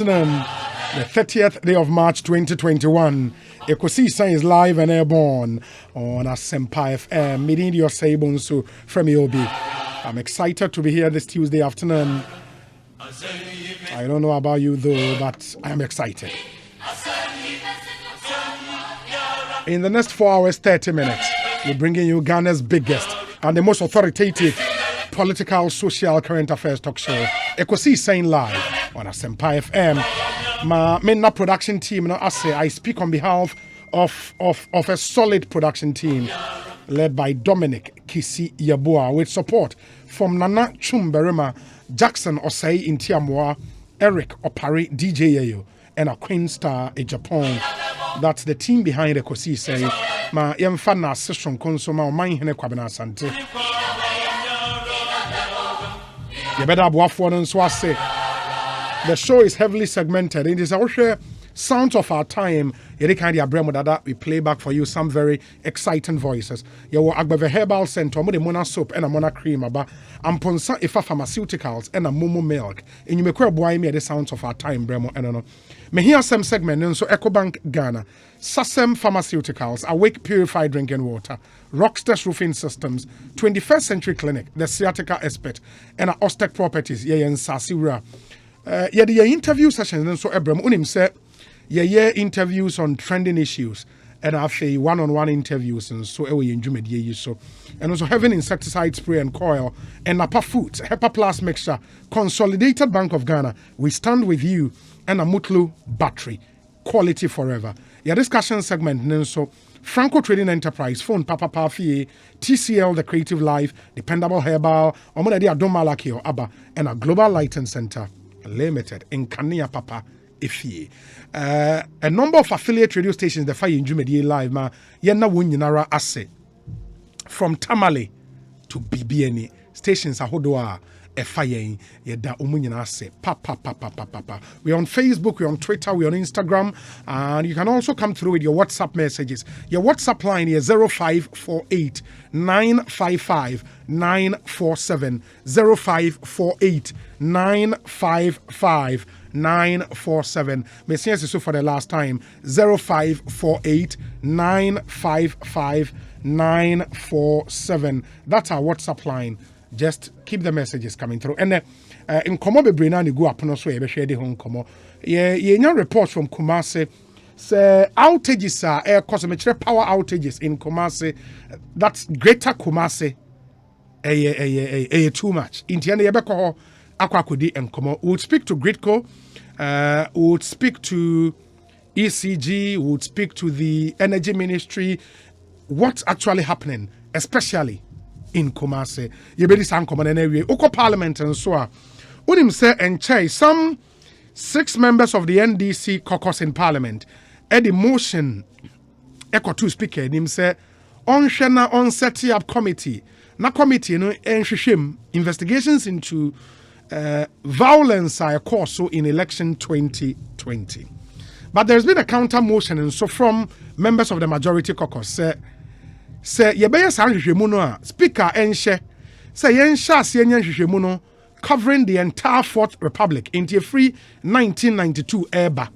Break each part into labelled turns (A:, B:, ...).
A: The 30th day of March 2021. Ekosiisen is live and airborne on Asempa FM. Meeting your Sabonsu from Yobi. I'm excited to be here this Tuesday afternoon. I don't know about you though, but I'm excited. In the next 4 hours, 30 minutes, we're bringing you Ghana's biggest and the most authoritative political, social, current affairs talk show. Ekosiisen live on Asempa FM. My main production team, I speak on behalf of a solid production team led by Dominic Kisi Yabua with support from Nana Chumberema, Jackson Osei Intiamwa, Eric Opari, DJ Yayo, and a Queen Star in Japan. That's the team behind Ekosiisen. Ma yemfana session konsoma o man hene kwabena asante. You better have one and so I say. The show is heavily segmented. It is also sounds of our time. We play back for you some very exciting voices. You will Agbeve Herbal Center, the Mona soap and a Mona cream, and Ponsa Ifa Pharmaceuticals and a Momo milk. And you may quite boy me the sounds of our time, Bremo. And no. Me hear some segment, and so Ecobank Ghana, Sasem Pharmaceuticals, Awake Purified Drinking Water, Rockstars Roofing Systems, 21st Century Clinic, the Sciatica Expert, and Ostec Properties, Yen Sasira. The interview sessions, and so Abraham Unim said, interviews on trending issues, and after one-on-one interviews, and so we enjoy so. And also having insecticide spray and coil, and Napa Foods, HEPA Plus mixture, Consolidated Bank of Ghana, we stand with you, and a Mutlu battery, quality forever. Discussion segment, and so Franco Trading Enterprise, Phone Papa Pafie, TCL, The Creative Life, Dependable Herbal, Omonadi Adomalaki or Abba, and a Global Lighting Center Limited in Kania Papa Ifie. A number of affiliate radio stations the fire in Jumedi live ma yenna wunyinara ase from Tamale to BBNE stations ahodoa e fire yeda umunyina ase papa. We're on Facebook, we're on Twitter, we're on Instagram, and you can also come through with your WhatsApp messages. Your WhatsApp line is 0548 955 947 0548 955 947. Messias so for the last time 0548 955 947. That's our WhatsApp line. Just keep the messages coming through. And in Komo Bebrina ni go up no so e be share the home Komo. Ye reports from Kumasi say outages are air cosmetic power outages in Kumasi. That's greater Kumasi. Too much. In the end ye be ko Akwakudi and Komo. We would speak to Gridco, we would speak to ECG, we would speak to the Energy Ministry. What's actually happening, especially in Kumasi? You better sound common anyway. Oko Parliament and so on. Unim say and chai some 6 members of the NDC caucus in Parliament. The motion Eko 2 speaker him say on shena on setting up committee. Na committee no enhwehwem investigations into violence are course so in election 2020. But there's been a counter motion and so from members of the majority caucus say yebeye san hwehwemu no speaker enhye say yenhye asienya hwehwemu no covering the entire Fourth Republic into free 1992 era.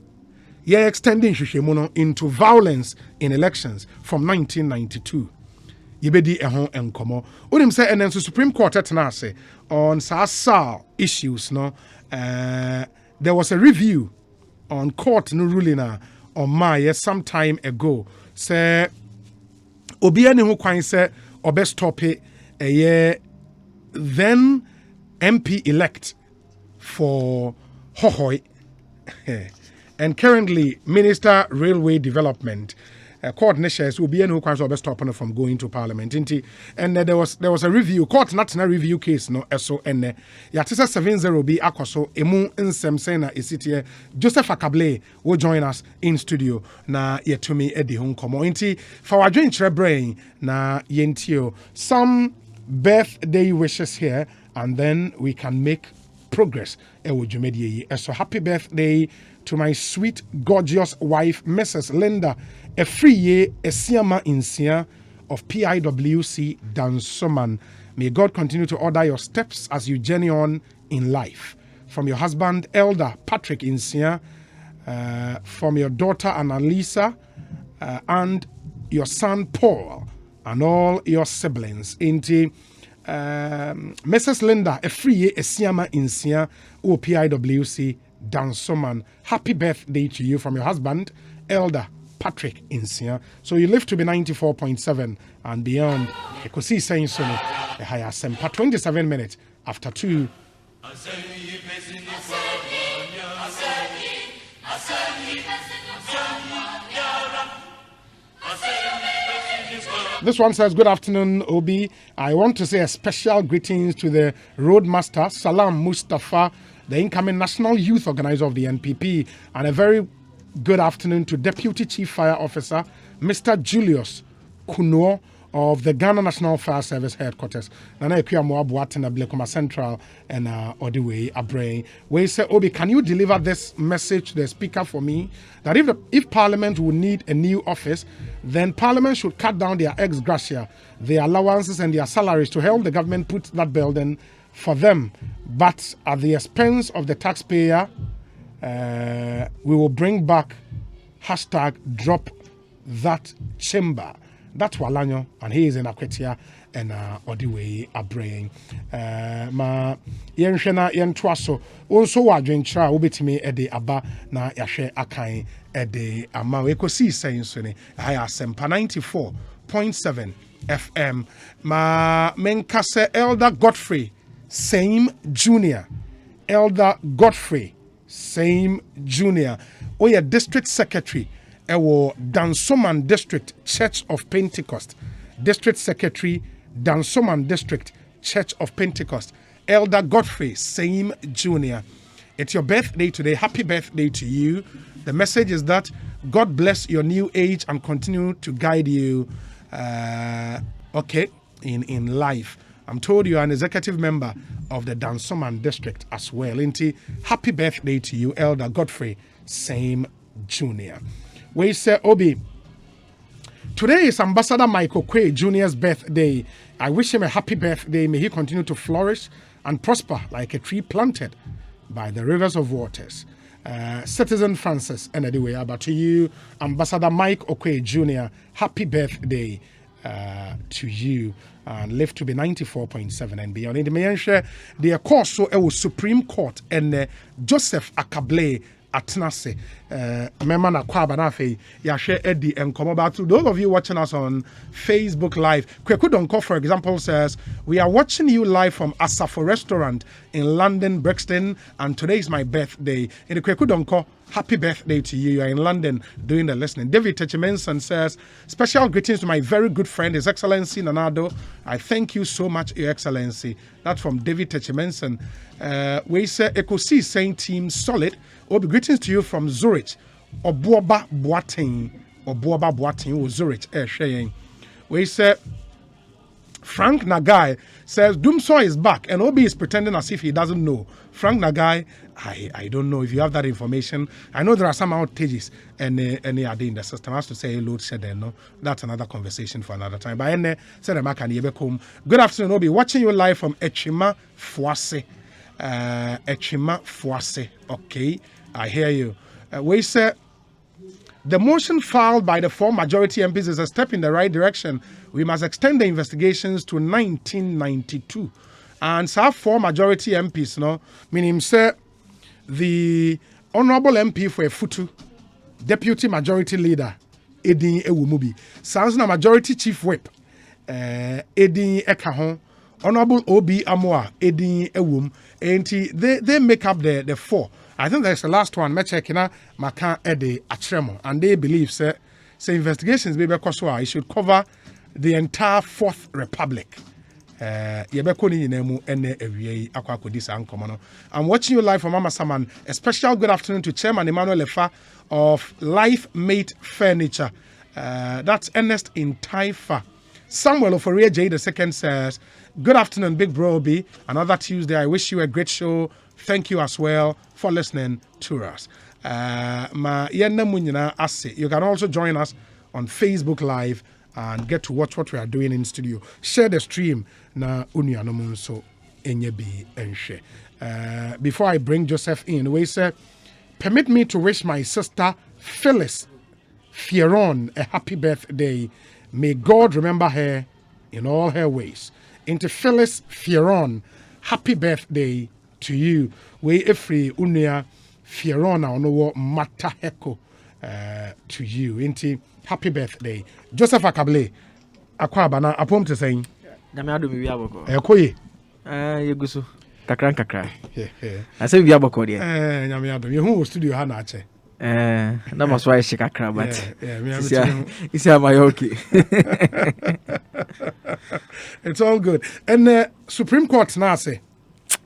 A: Ye extending hwehwemu no into violence in elections from 1992. Yebedi ehon enkomo. Unim say and then so Supreme Court etna say on SASA issues no there was a review on court no ruling on May some time ago say obi ani ho kwan say obe stop it then MP elect for Hohoi and currently Minister Railway Development coordinators will be any who can stop from going to Parliament. And there was a review, court national review case no so and Yatisa 70 be akoso emu nsem sena isitie Joseph Akable will join us in studio na yetumi edi ho nkomo nti for our joint brain na yentio some birthday wishes here and then we can make progress. So happy birthday to my sweet, gorgeous wife, Mrs. Linda Efriye Esiama Insia of PIWC Dansoman. May God continue to order your steps as you journey on in life. from your husband, Elder Patrick Insia, from your daughter, Annalisa, and your son, Paul, and all your siblings. Into Mrs. Linda, Efriye Esiama Insia, OPIWC, Dansoman. Happy birthday to you from your husband, Elder Patrick Insia. So you live to be 94.7 and beyond. Ekosiisen Sono, Ehaya Sempa, 27 minutes after 2. This one says, good afternoon, Obi. I want to say a special greetings to the Roadmaster, Salam Mustafa, the incoming National Youth Organizer of the NPP, and a very good afternoon to Deputy Chief Fire Officer, Mr. Julius Kuno of the Ghana National Fire Service Headquarters. Nana Ekuya Moabuatena Blekoma Central and Odiwe Abrain. We say, Obi, can you deliver this message to the speaker for me? That if Parliament will need a new office, then Parliament should cut down their ex gratia, their allowances and their salaries to help the government put that building for them. But at the expense of the taxpayer, we will bring back hashtag drop that chamber. That's Walanyo, and he is in Akwetia and Odiwe Abrain. Ma yenshena yentwaso onso wadwenchira obetimi ede aba na yahwe akan ede ama Ekosiisen so ne aya Asempa 94.7 FM. Ma menkase Elder Godfrey Same Junior. Elder Godfrey Same Junior. Oya District Secretary Ewo Dansoman District Church of Pentecost. District Secretary, Dansoman District Church of Pentecost. Elder Godfrey Same Jr. It's your birthday today. Happy birthday to you. The message is that God bless your new age and continue to guide you in life. I'm told you are an executive member of the Dansoman District as well. Happy birthday to you, Elder Godfrey Same Jr. We say, Obi, today is Ambassador Michael Quay Jr.'s birthday. I wish him a happy birthday. May he continue to flourish and prosper like a tree planted by the rivers of waters. Citizen Francis, and anyway, but to you, Ambassador Mike Okwe Jr., happy birthday to you. And live to be 94.7 and beyond. In the main share, the course so it was Supreme Court and Joseph Akable Atnase, Memana Kwabanafe, Yashe Eddie and Komobatu. Those of you watching us on Facebook Live, Kwekudonko, for example, says, we are watching you live from Asafo Restaurant in London, Brixton, and today is my birthday. In the Kwekudonko, happy birthday to you. You are in London doing the listening. David Techimenson says, special greetings to my very good friend, His Excellency Nanado. I thank you so much, Your Excellency. That's from David Techimenson. We say Ekosiisen team solid. Obi, greetings to you from Zurich. Obuoba Boating, Zurich. Sharing. We say Frank Nagai says Dumsor is back and Obi is pretending as if he doesn't know. Frank Nagai, I don't know if you have that information. I know there are some outages and they are in the system. I have to say load shedding. No, that's another conversation for another time. But good afternoon, Obi. Watching you live from Echima Foisse. Okay, I hear you. We say the motion filed by the 4 majority MPs is a step in the right direction. We must extend the investigations to 1992. And so 4 majority MPs, no, meaning say the Honorable MP for Efutu, Deputy Majority Leader, Edin Ewumubi, sounds na Majority Chief Whip, Edin Ekahon, Honorable Obi Amoa, Edin Ewum, and they make up the 4. I think that's the last one. Mechekina Maka Ede Atremo, and they believe say investigations be because it should cover the entire 4th Republic. I'm watching you live from Mama Saman. A special good afternoon to Chairman Emmanuel Lefa of Life Mate Furniture. That's Ernest in Taifa. Samuel Oforie J. the second says, good afternoon, Big Bro B. Another Tuesday. I wish you a great show. Thank you as well for listening to us. You can also join us on Facebook Live and get to watch what we are doing in studio. Share the stream na unuanomunso enye bi enhwe. Before I bring Joseph in, we say, permit me to wish my sister Phyllis Fieron a happy birthday. May God remember her in all her ways. Into Phyllis Fieron, happy birthday to you. We every unia Fieron ono mata heko to you. Into happy birthday. Joseph Akable, akwaba na apom te saying.
B: Nyame ado mi wiaboko.
A: Ekoye.
B: Yeguso. Kakra. I say wiaboko de.
A: Nyame ado. You who studio ha na ache.
B: That was why she kakra but. It's my okay.
A: It's all good. And Supreme Court na say.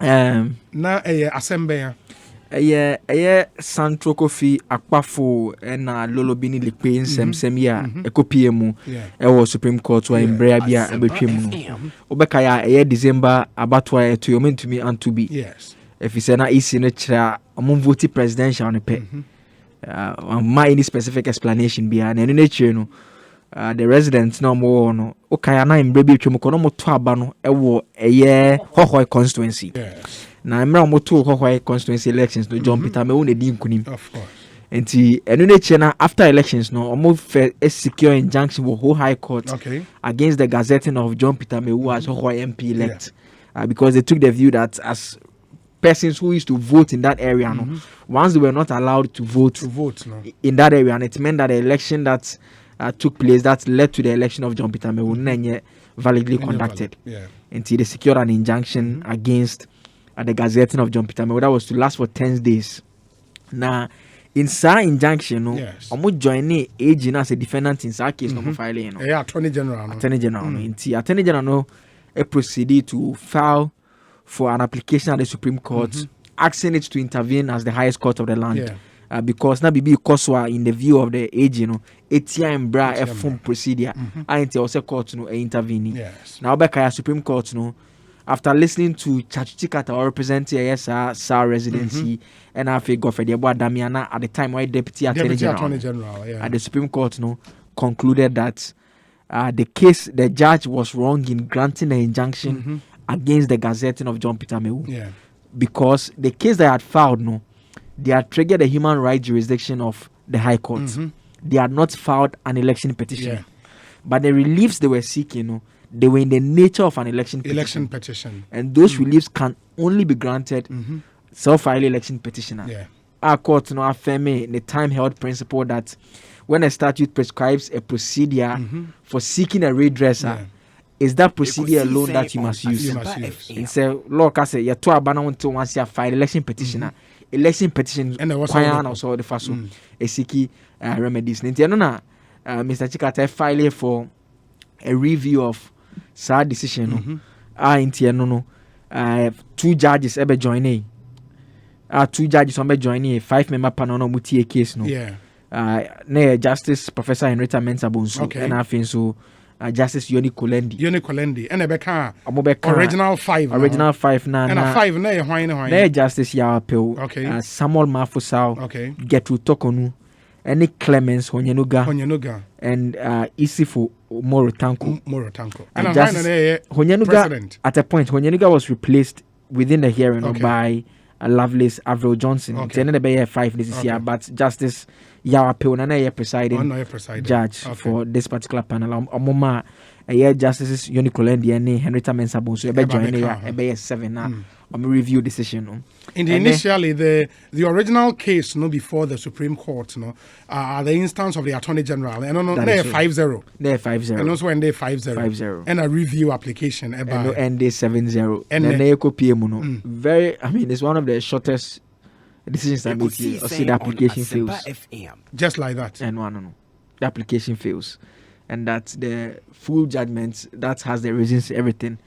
A: Na assembly.
B: Santro Kofi Akpafo na Lolo Bini Likpe nsem ya ekopie mu ewo Supreme Court wa embrea bia ebetwem no obeka ya December abatwa eto yo mentumi antubi
A: yes
B: if you say na isi no kira omon vote presidential ne pe my any specific explanation bia na enu na kire no the residents no mo no okaya na embrea bi twem ko no mo to aba no ewo hohoi constituency
A: yes
B: na emra moto hohoi constituency elections no John Peter me won edi nkunim
A: of course
B: enti enu na kire na after elections no omo secure injunction with whole high court against the gazetting of John Peter Mewu as Hohoi MP elect because they took the view that as persons who used to vote in that area no once they were not allowed to vote
A: no.
B: in that area and it meant that the election that took place that led to the election of John Peter Mewu nenye validly conducted until they secured an injunction against the gazetting of John Peter Mewu that was to last for 10 days. Now in sa injunction no omo join AG na as a defendant in sa case no filing no
A: attorney general no
B: inti attorney general no proceeded to file for an application at the Supreme Court asking it to intervene as the highest court of the land because na bibi koswa in the view of the AG no etia embra efum procedure anti also court no intervening now obeka Supreme Court no after listening to Chachuchikata or representing SAR residency and after Godfrey Damiana at the time why Deputy Attorney General at the Supreme Court no concluded that the judge was wrong in granting an injunction against the gazetting of John Peter Mewu because the case they had filed no they had triggered the human rights jurisdiction of the High Court. They had not filed an election petition but the reliefs they were seeking no they were in the nature of an election petition. And those reliefs can only be granted self-filed election petitioner. Our court no affirm the time held principle that when a statute prescribes a procedure for seeking a redresser, is that procedure alone that you must use. It's a law can say you to abana until once you file election petitioner. Election petition and also the first one a seeking remedies. Mr. Chikata file for a review of sad decision no two judges ever join two judges on joining 5-member panel no mutie case no Justice Professor Henrietta Mensah Bonsu and I think so Justice Yoni Kolendi and Ebeka original 5 na and a 5 na why Justice Yawapel Samuel Mafusau Gertrude Tokonu any Clemens Honyenuga and Isifu Morotanko. And Honyenuga at a point Honyenuga was replaced within the hearing by Lovelace Avril Johnson. Okay. 5 this year, but Justice Yawapel na presiding judge for this particular panel. Omoma Justices Yoni Kolendi and Henrietta Mensah Bonsu join 7 now. Review decision.
A: Initially, the original case before the Supreme Court the instance of the Attorney General and they're 5-0.
B: They're 5-0.
A: And also when they're 5-0. And a review application
B: and they 7-0. And then they PM very it's one of the shortest decisions I make. See the application fails.
A: Just like that.
B: And the application fails. And that the full judgment that has the reasons, everything,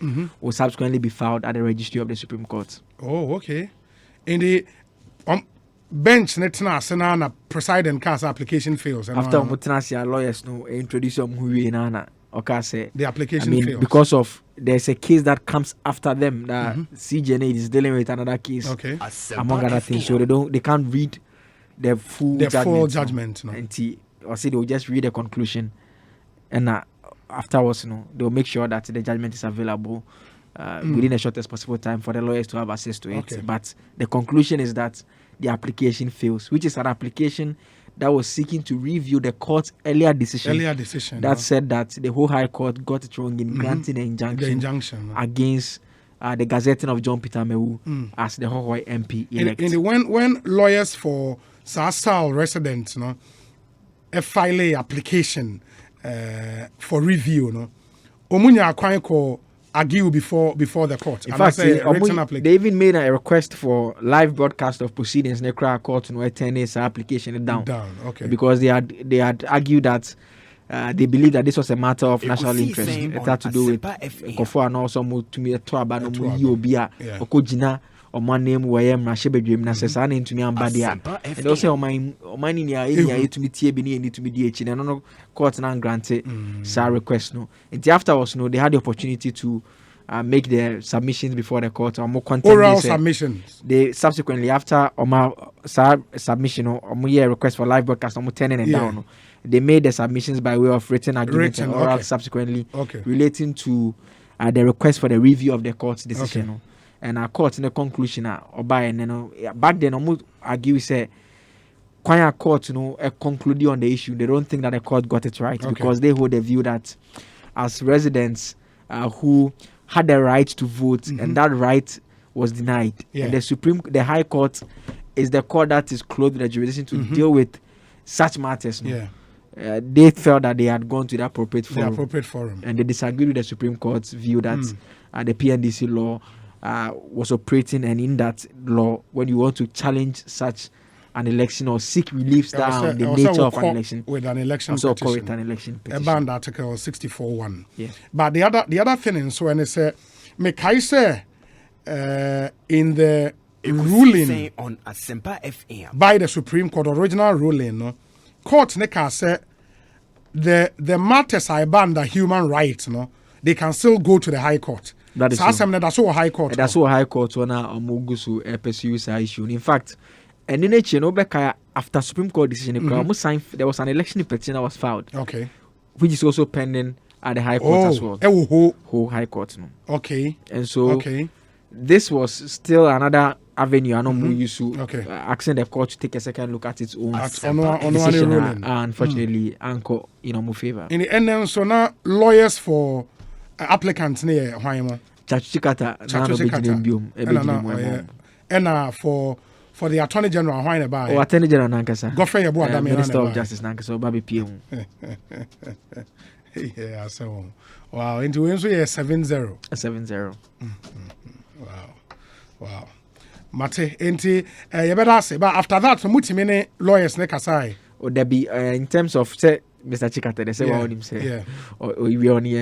B: will subsequently be filed at the registry of the Supreme Court.
A: Oh, okay. In the bench, na presiding cast application fails.
B: After Mutanasi lawyers introduce the
A: application fails
B: because of there's a case that comes after them that CJNA is dealing with another case.
A: Okay.
B: Among other things, so they can't read the full judgment.
A: No.
B: And they'll just read the conclusion. And afterwards, they'll make sure that the judgment is available within the shortest possible time for the lawyers to have access to it.
A: Okay.
B: But the conclusion is that the application fails, which is an application that was seeking to review the court's earlier decision that said that the whole High Court got it wrong in granting an injunction against the gazetting of John Peter Mewu as the Hohoi MP elect.
A: When lawyers for Sasal residents, file a application for review, Omunya Akwanko argue before the court.
B: In fact, they even made a request for live broadcast of proceedings in the court to attend this application down.
A: Okay.
B: Because they had argued that they believe that this was a matter of national interest. It had to do with Kofo and also to me to aba no Yobia Okojina or my name Wayem Rashebedrim Nasesana into me and Badia. And also my in your area to meet Tiebini and to be DH and no court and granted request no. And afterwards no, they had the opportunity to make their submissions before the court or more content.
A: Oral submissions.
B: They subsequently after submission or more request for live broadcast or more turning it down. They made the submissions by way of written agreement and oral subsequently relating to the request for the review of the court's decision.
A: Okay.
B: And our court in the conclusion back then almost argue say Kwanya court concluded on the issue. They don't think that the court got it right because they hold the view that as residents who had the right to vote and that right was denied. And the High Court is the court that is clothed with the jurisdiction to deal with such matters. They felt that they had gone to the appropriate forum. And they disagreed with the Supreme Court's view that the PNDC law was operating, and in that law, when you want to challenge such an election or seek relief down the nature of an election,
A: with an election petition. About Article 64(1). But the other thing is when they say, say in the ruling
C: on Asempa FM
A: by the Supreme Court, original ruling, court say the matters are banned the human rights, they can still go to the High Court.
B: That is
A: that's what High Court.
B: That's what High Court wanna Omugusu pursue this issue. In fact, and in after Supreme Court decision, there was an election petition that was filed.
A: Okay.
B: Which is also pending at the High Court as well. Whole High Court.
A: Okay.
B: And so this was still another avenue. I know asking the court to take a second look at its own decision. Unfortunately, Anko in favor.
A: In the end, so now lawyers for applicants near Haimo.
B: Chachikata.
A: And for the Attorney General, why about?
B: Attorney General Nankasa.
A: Godfrey
B: Minister of Justice Nankasa, Babi PM.
A: Yeah, so wow, into wins we 7-0.
B: 7-0.
A: Wow. Mate, enti you better say, but after that, much many lawyers ne kasai.
B: Or there be in terms of say Mr. Chikate, they say what him say. Or we only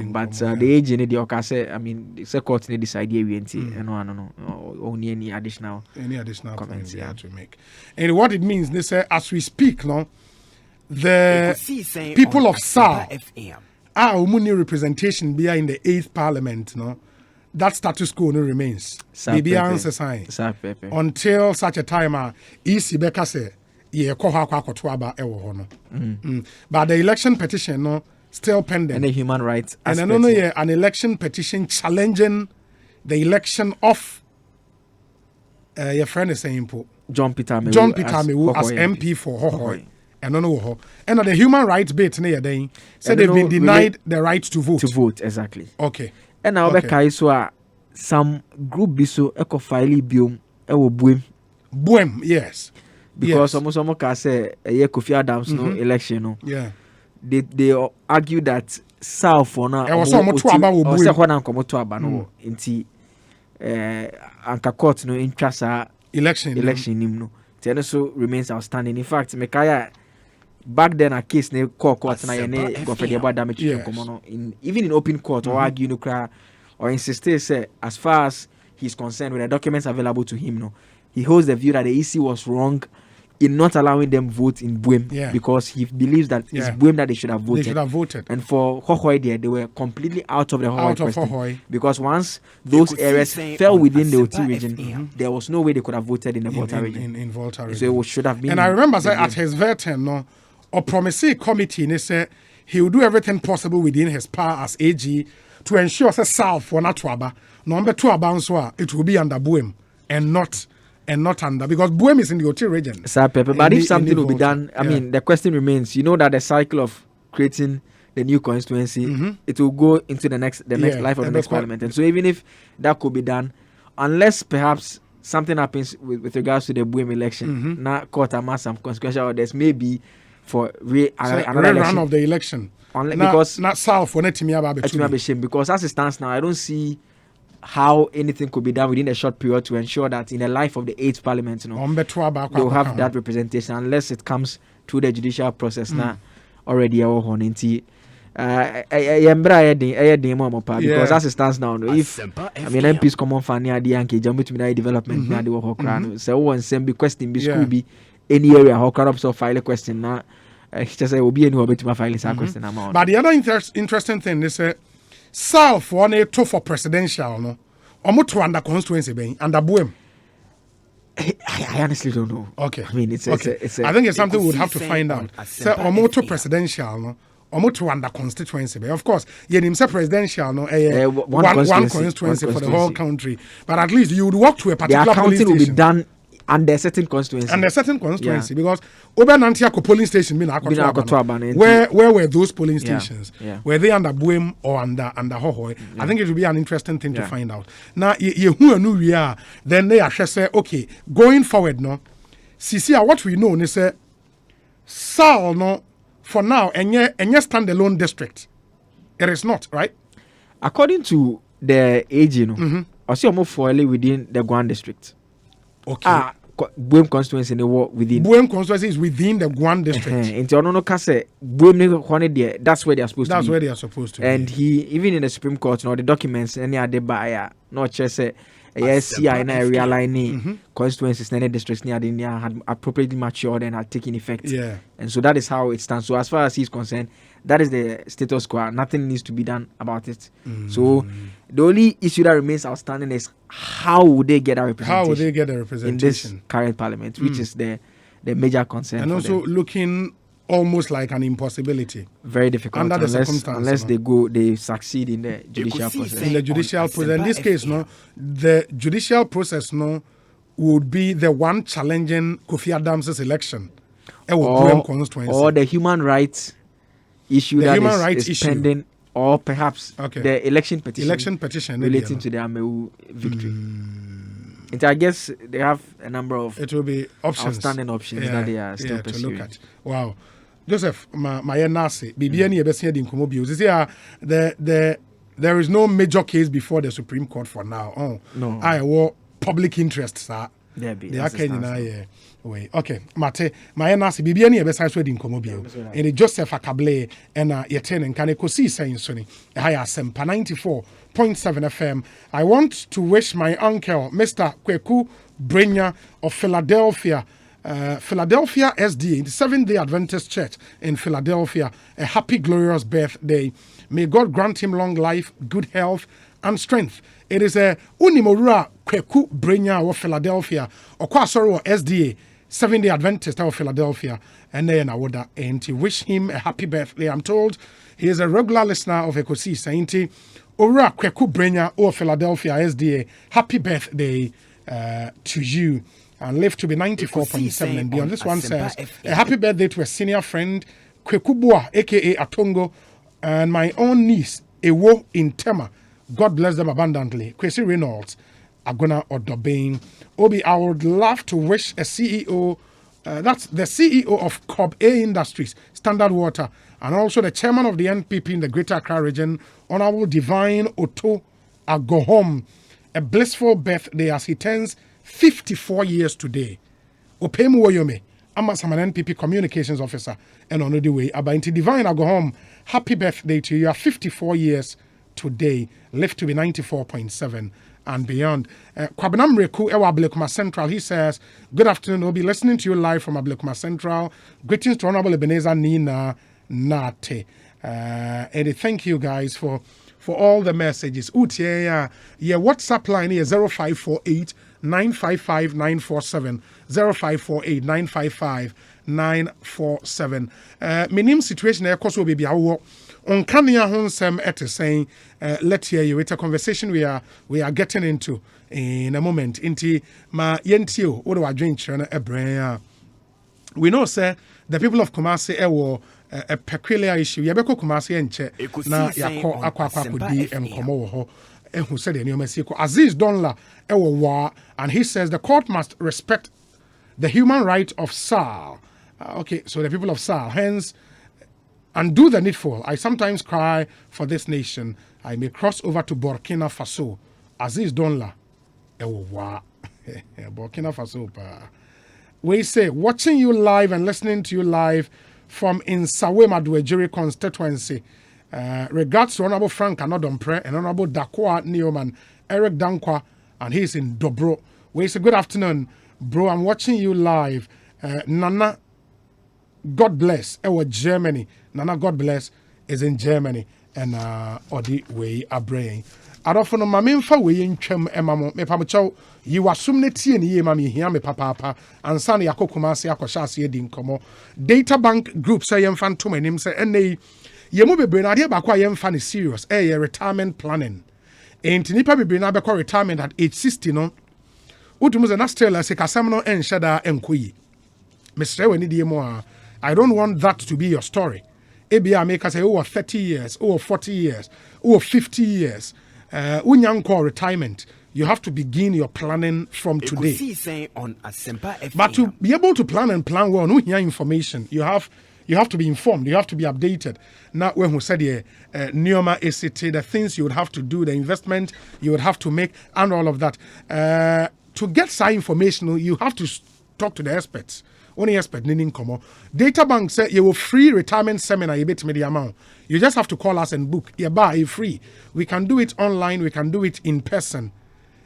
B: but the agent in the Okase, I mean, the court need decide here we no, only any additional comments
A: to make. And what it means, they say as we speak, no, the people of SAR are umuni representation be in the 8th Parliament, no. That status quo no remains. Maybe answer sign until such a time EC Becca say but the election petition no still pending.
B: And the human rights
A: and an election petition challenging the election of your friend is saying
B: John Peter Mewu
A: as MP for Hohoi. And and the human rights bit near they said they've been denied the right to vote.
B: Exactly.
A: Okay.
B: And now some group biso eco file biom
A: buem, yes.
B: Because almost can say a year Kofi Adams no election no.
A: Yeah.
B: They argue that South for now
A: was so much about
B: no inti anka court no interest election nim no. It also remains outstanding. In fact, Mekaya back then a case ne court na yene go for the about damage even in open court or argue no cry or insist say as far as he's concerned with the documents available to him no, he holds the view that the EC was wrong in not allowing them vote in Buem because he believes that it's Buem that they should have voted. And for Hohoi they were completely out of the Hohoi question because once those areas fell within the OT region, there was no way they could have voted in the Volta region.
A: In Volta region.
B: So it should have been.
A: And I remember at his veteran no or promising committee they say he will do everything possible within his power as AG to ensure that South for not Twaba. Number 2 abanswa, it will be under Buem and not under, because Buem is in the Oti region.
B: Sir Pepe, but if something will be done, I mean, the question remains. You know that the cycle of creating the new constituency, it will go into the next life of the next parliament. And so even if that could be done, unless perhaps something happens with regards to the Buem election, not court amass some consequential orders, maybe for another
A: round of the election.
B: Because
A: not South for
B: because as it stands now, I don't see how anything could be done within a short period to ensure that in the life of the 8th parliament, they will have that representation unless it comes through the judicial process now already. Because as it stands now, if MPs common funny idea and Jamaican development, so one send be question be school be any area how corrupt so file a question now. Just say will be any bit my file is a question amount.
A: But the other interesting thing is South for a to for presidential no or to under constituency being under Buem.
B: I honestly don't know.
A: Okay.
B: I mean it's
A: I think it's something we would have to find out. So or to presidential no or to under constituency. Of course, you say presidential no one constituency for the whole country. But at least you would walk to a particular
B: the accounting
A: police
B: will be
A: station.
B: done under a certain constituency.
A: Because Obenantiako polling station where were those polling stations? Were they under Buem or under Hohoi? I think it will be an interesting thing to find out. Now who we are, then they are say, okay, going forward no. See what we know is Sal no for now and standalone district. It is not, right?
B: According to the AG, I see almost fully within the Guan district.
A: Okay.
B: Buem constituency in the war within.
A: Buem constituency is within the Guan district.
B: That's where they are supposed to be.
A: That's where they are supposed to be.
B: And he, even in the Supreme Court, the documents, any other buyer, not just a CI and realigning constituencies and districts near the India had appropriately matured and had taken effect.
A: Yeah.
B: And so that is how it stands. So as far as he's concerned, that is the status quo. Nothing needs to be done about it. So the only issue that remains outstanding is how would they get a representation? In this current parliament, which is the major concern.
A: And also looking almost like an impossibility.
B: Very difficult
A: under the circumstances.
B: Unless they succeed in the judicial process.
A: In the judicial process. In this case, the judicial process would be the one challenging Kofi Adams' election.
B: Or the human rights issue is pending, or perhaps the election petition relating to the Ameu victory. And I guess they have a number of outstanding options that they are still pursuing.
A: To look at. Wow. Joseph, my nasi, Bibiani Ebesiadi in Kumobio. There is no major case before the Supreme Court for now. Oh,
B: no.
A: I war public interest, sir.
B: They
A: are Kenyan. Okay, Mate, my nasi, Bibiani Ebesiadi in Kumobio. And Joseph Akable and Yeten and Ekosiisen Sonny. I am Sempa 94.7 FM. I want to wish my uncle, Mr. Kweku Brenya of Philadelphia SDA, the Seventh-day Adventist Church in Philadelphia, a happy, glorious birthday. May God grant him long life, good health, and strength. It is a Unimorua Kweku Brenya of Philadelphia, or Kwasoro SDA, Seventh-day Adventist of Philadelphia, and then Awoda, and to wish him a happy birthday. I'm told he is a regular listener of Ekosiisen. Ora Kweku Brenya of Philadelphia SDA, happy birthday to you. And live to be 94.7 and beyond. This one says, a happy birthday to a senior friend, Kwekubua, a.k.a. Atongo, and my own niece, Ewo in Tema. God bless them abundantly. Kwesi Reynolds, Agona Odobain. Obi, I would love to wish a CEO, that's the CEO of Cobb A Industries, Standard Water, and also the chairman of the NPP in the Greater Accra region, Honorable Divine Otto Agohom, a blissful birthday as he turns 54 years today. Opemu Woyome, I'm an NPP communications officer, and on the way, Abainti Divine Agohom, happy birthday to you. You are 54 years today. Live to be 94.7 and beyond. Kwabenam Reku Ewa Ablekuma Central, he says, good afternoon. We'll be listening to you live from Ablekuma Central. Greetings to Honorable Ebenezer Nina Nate. And thank you guys for all the messages. Yeah, WhatsApp line here 0548 955 947 0548 955 947. Minim situation ekoso baby awo on kania honsem ete saying let's hear you. It's a conversation we are getting into in a moment. Inti ma yentio what do I drink chana we know sir the people of Kumasi ewo a peculiar issue. Yabeko Kumasi enche na yako akwa kudi enkomo ho. Who said Aziz Donla Ewa, and he says the court must respect the human right of Sal. Okay, so the people of Sal, hence, and do the needful. I sometimes cry for this nation. I may cross over to Burkina Faso. Aziz Donla Ewa, Burkina Faso. We say, watching you live and listening to you live from Insawe Maduejiri constituency. Regards to Honorable Frank Anodompre and Honorable Dakwa Neoman, Eric Dankwa, and he's in Dobro. We say, good afternoon, bro. I'm watching you live. Nana, God bless. Our Germany. Nana, God bless, is in Germany. And Odi we are praying. I don't know, Mamma, we in Chem Emamo, me Pamucho, you assume the tea and ye, Mammy, here, me papa, and Sani Akokumasi Akoshasi Dinkomo. Data bank group say, Phantom and him say, and they. Yemu bebre na ade bakwa yem fa ne serious retirement planning. Enti nipa bebre na bekwa retirement at age 60 no. Utumu ze na still se kasam no enheda enkoyi. Mesre we ni die mo a I don't want that to be your story. Ebia make say over 30 years, over 40 years, over 50 years. Unyanko retirement. You have to begin your planning from today.
C: Ekosiisen on Asempa.
A: But to be able to plan well, no hear information. You have to be informed. You have to be updated. Now, when we said Neoma ACT, the things you would have to do, the investment you would have to make, and all of that. To get some information, you have to talk to the experts. Only expert, Ninin Komo. Data Bank said you will free retirement seminar. You bet me the amount. You just have to call us and book. You free. We can do it online. We can do it in person.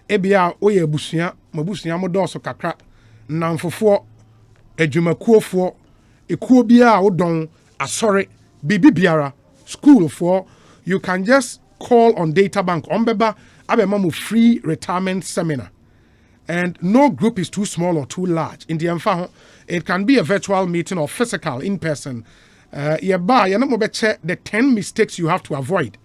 A: Ebia oye busia, mabusia modoso kakra. Namfofo, ejumakuofo. Ekuo bia odon asore bibi biara school for you can just call on Data Bank ombeba abemamu free retirement seminar, and no group is too small or too large. In the emfa it can be a virtual meeting or physical in person. The 10 mistakes you have to avoid,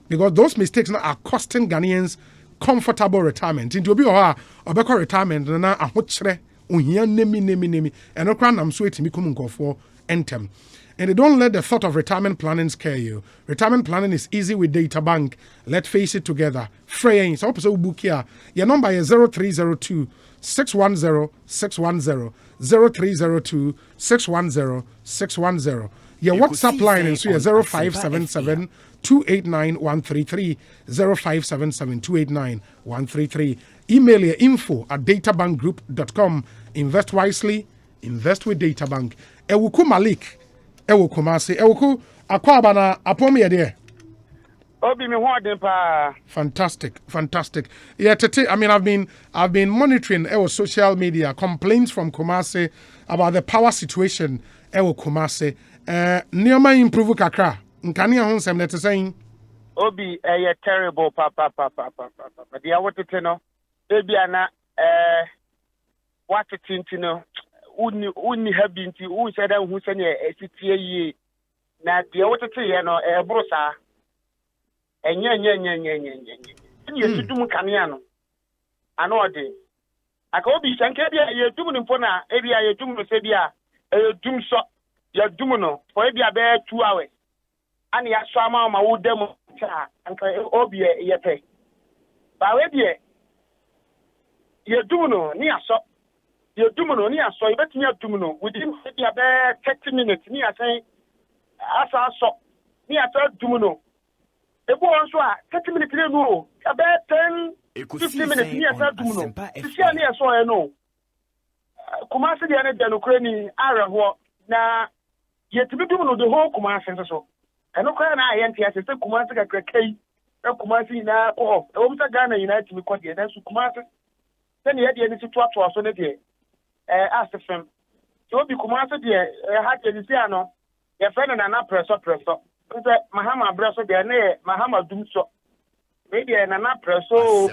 A: because those mistakes are costing Ghanaians comfortable retirement. Into obi or obeko retirement na ahokyere ohia nemi and okra nam so etimi kum for entem. And don't let the thought of retirement planning scare you. Retirement planning is easy with Data Bank. Let's face it together. Fraying. So book here. Your number is 0302 610 610 0302 610 610. Your WhatsApp line is 0577 289 133 0577 289 133. Email your info@databankgroup.com. Invest wisely, invest with Data Bank. Ewuku Malik, Ewuku Masi, Ewuku Akwabana Apomi there.
D: Obi me ho pa.
A: Fantastic. Yeah, I mean I've been monitoring our social media complaints from Kumasi about the power situation Kumasi. Neoma improve kakra. Nkani ahun sem let saying
D: Obi terrible papa. Dia what to know. Ebi ana what to know. Uni habinti u said who send esitie yi. Na dia what to ye no brosa. Enye. Ni esutum kanea no. Ano ode. Aka obi sanke bia ye dum no mpo na ebi ya dum no se bia dum so ya dum no for ebi be 2 hours. Ani ya so ama ma wo dem cha anka obi ye pe. Ba we bia ye dum no ni aso. Ye dum no ni aso ye betimi adum no within ebi be 30 minutes ni asan asa so ni asa dum no. Ebo onso a 30 minutes no about 10-15 minutes ni asa dum no. Sisi ani aso e no. Kumasi de na no krani araho na yetimi dum no the whole Kumasi so. Eno kwa na ayenti ase se Kumasi ka krakai. Na Kumasi na ko. E wo mta Ghana United mi kwade na su Kumasi. Sene ye de ni situ ato aso ne de asefem. So bi Kumasi de ha de ni sia no. Ye friend na presso. Nse Mahama Breso de na Mahama Dumso. Maybe na presso.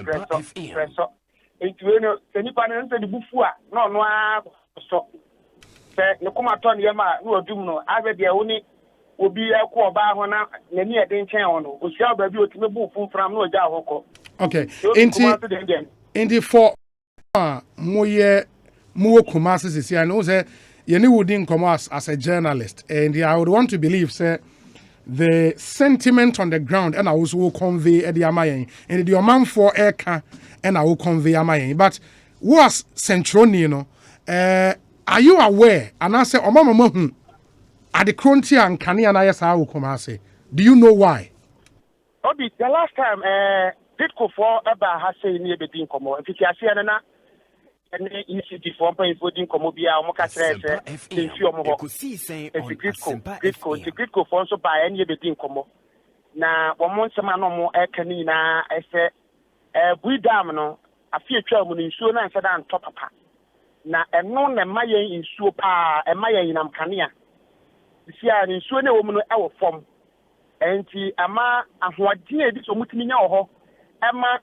D: Enti we no nipa no nse di bufu a na ono a so se ne kuma to ne ma na odum no abe de wo ni obi ekwo oba ho na nani e de nchen ho no osia ba bi otime bu funfram na oja ahoko.
A: Okay. Enti for moye mo Kumasi sisi and o say you need wouldn't come as a journalist, and I would want to believe say the sentiment on the ground and I also will convey at the amayen and the man for airca and I will convey amayen. But was central, you know, are you aware? And I say, oh mama, at the cronty and Kani and I will come say, do you know why?
D: Obi, the last time did go for about has say near the Dean Como. If you can see an and ECG for paying for Dean Como be our Mocastre,
C: Ekosiisen
D: the Gridco for so by any of the Dean Como. Now, one month a man no more canina, I say, we damno, a few trouble in Suna and said on top of her. Now, and none and Maya in Supa and Maya in Amcania. See, in Suna woman our form. Enti ama ahoɔden bi so mutumi nya ho ama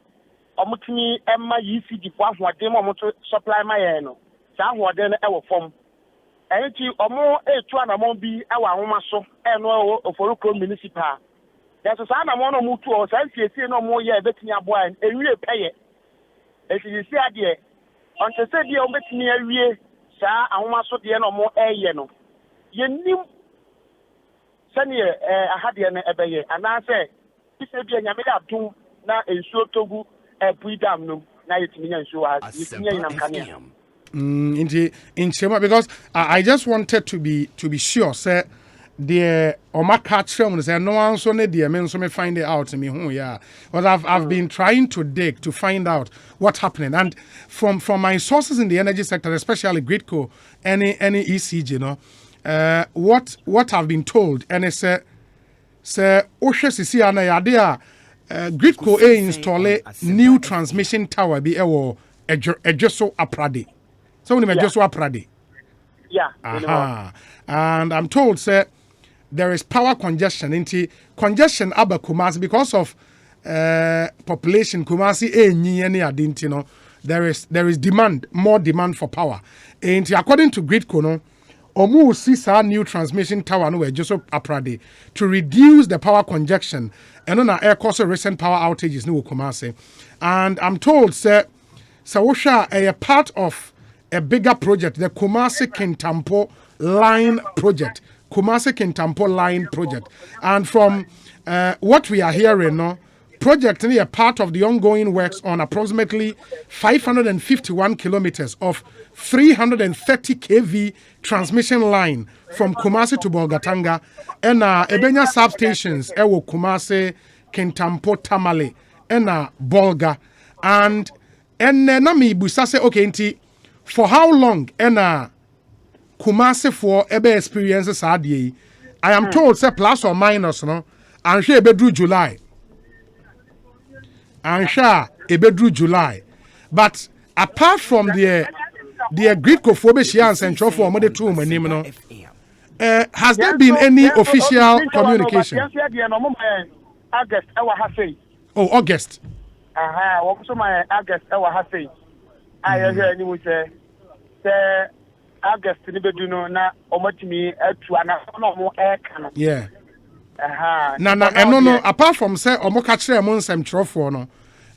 D: omutumi emma ECG fo ahoɔden mo to supply ma yɛn no saa ahoɔden no ɛwɔ fam enti omo etu anamon bi ɛwɔ ahoma so ɛno oforokro municipal yaso saa anamon no mutu o saa siesie no mo yɛ betumi aboa enwie pɛyɛ esisi ade onte sɛ bi o betumi awie saa ahoma so de no mo ɛyɛ no yenim sani ahade na ebeye anase ise bia nyame da dum na ensuo togu puidam no na yetimi nya nsuo ha yetimi nya namkania
A: in Chema, because I just wanted to be sure say the omaka trim say no one so ne the men so me find it out me who yeah, but I've been trying to dig to find out what's happening, and from my sources in the energy sector, especially Gridco, any ECG, you know. What I've been told, and it's say Osha Sisi ana yade Gridco install new transmission tower be ewo ejeso aprade. So when ejeso aprade.
D: Yeah.
A: And I'm told say there is power congestion into congestion aba Kumasi because of population Kumasi enyi any adinti no. There is demand, more demand for power. And according to Gridco no, Omu sees our new transmission tower no just aprade to reduce the power congestion and on our air cause recent power outages no Kumasi. And I'm told say Sawosha a part of a bigger project, the Kumasi Kintampo line project. Kumasi Kintampo line project. And from what we are hearing no, project is a part of the ongoing works on approximately 551 kilometers of 330 kV transmission line from Kumasi to Bolgatanga and Ebenya substations ewo Kumasi, Kintampo, Tamale and Bolga and nami busa say okay nti for how long and Kumasi for ebe experiences are I am told say plus or minus no and she bedru July. And sure, ebedru July. But apart from the Gridco phobia and central for more two no, has there been any official communication?
D: August,
A: oh, August.
D: So my August, I hear you say August ni beduno na omotimi atu ana no air can.
A: Yeah. No, apart from say omo ka kire mo nsem trofo no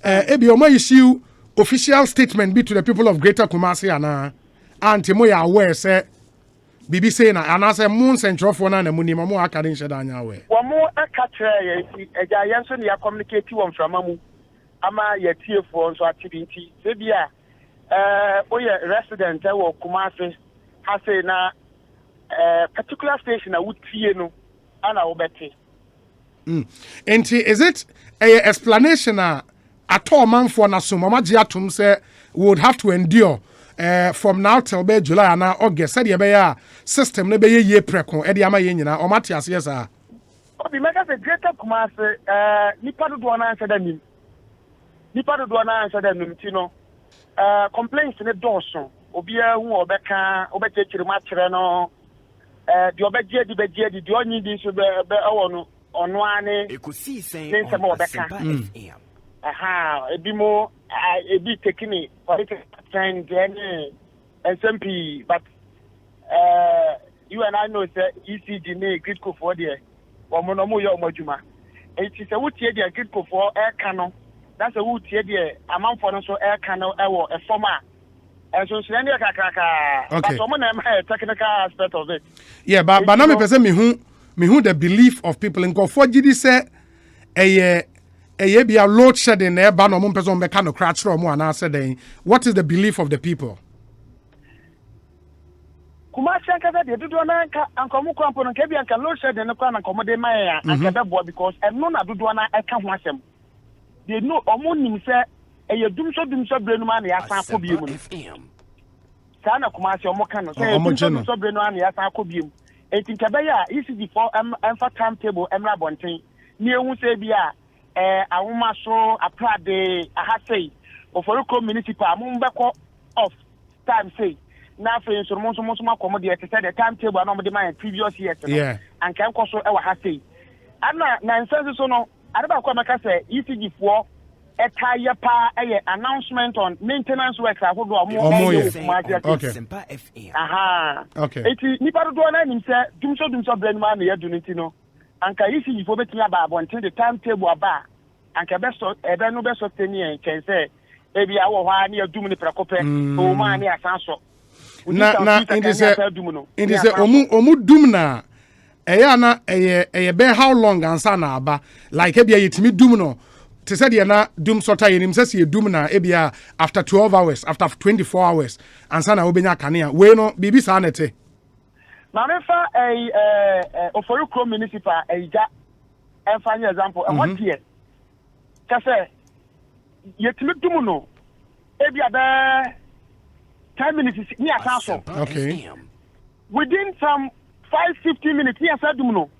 A: ebi omo issue official statement be to the people of Greater Kumasi ana anti mo ya aware say bibi say na ana say mo nsem trofo na mu ni mo aka den sheda anya aware
D: wo mo aka kire ye eja yenso ne ya communicate won from amu ama ye tiefo nso atibinti se bia oye resident wo Kumasi ha say na particular station na wutie no ana obeti.
A: And is it a explanation at all man for Nasumama Giatum say would have to endure from now till by July and August said ya system ne be ye preko e de ama ye nyina o matias yes ah
D: obi mega say Greater Kumasi nipa do na answer danim ti no complaints ne dawson obi hu obeka obekekiri ma kire no the obegye di the only di so be no ono ane
C: Ekosiisen
D: ebi mo a bit taking political trend and SMP, but you and I know that ECG ne critical for the Monomo Yomajuma. It is a wood here, the critical for air cannon. That's a wood here, the amount for also air cannon, a former. And so, okay. Someone technical aspect of it.
A: Yeah, but now me person me who the belief of people in for GD say be a load shedding there, but no one person be kind of crash from one answer then. What is the belief of the people?
D: Kumasi anka de dodo na anka mu kwampo no kebi anka load shedding no kwa na komode man anka be bo because no na dodo na eka ho asem. They know omonim say dumso brenu ma na ya san ko biemu no. Sana Kumasi omoka no say dumso brenu ma na ya san ko biemu. Enti nkabe ya ECG for emfa timetable emra bonten. Ni ehun say bia awoma so aprade ahasei oforiko municipal mo mbeko off time say na fe so mo makomo de te say the timetable na mo de my previous years no.
A: Yeah.
D: And kan ko so e wa hasei. Ana na nsense so no adeba ko meka say ECG for etaya pa announcement on maintenance works ahodo
A: okay.
D: Aha.
A: Okay.
D: Eti nipa do na nim say dumso brand man na yadu nti no. Anka ECG for betia ba abonten the timetable aba. Anka beso ebe no beso teni ken say ebi awo hwa na yadum ni prekope o ma na asanso.
A: Na indi say omu dum na na be how long ansa na aba like ebia yetimi dum no te said na dum sota yenim say ye dum na ebia after 12 hours after 24 hours ansa na obenya kanea we no bibi sa na te
D: na mefa Oforiko municipal eja for example and what year kase yetimi dum no ebia be 10 minutes ni asanso.
A: Okay.
D: Within some 5-15 minutes, yes, I do know.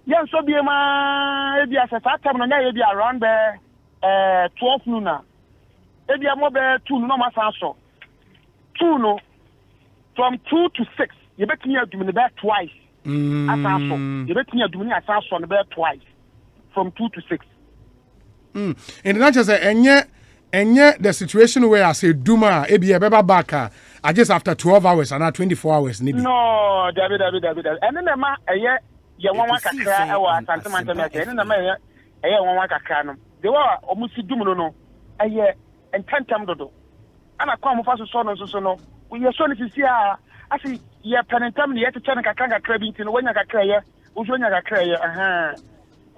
D: Yes, so be ma, maybe as a time, maybe around 12 noon. Maybe I'm over 2 no masanso. 2 no, from 2 to 6. You bet me do the bed twice. Asanso. You bet me do the asanso on the bed twice. From 2 to 6.
A: And not just and yet the situation where I say Duma, Ebi Beba Baka, I just after 12 hours and not 24 hours.
D: No, David. And then ma ye won wa kakra e wa santimanta me and then ma ye won wa kakra no. They were almost dum no. And tentam dodo. Ana kwa mo fa so no. We ye so ni sisi a asi ye penetam ni ye te chana kakra bi ntino wanya kakra ye. Uzo nya kakra ye. Aha.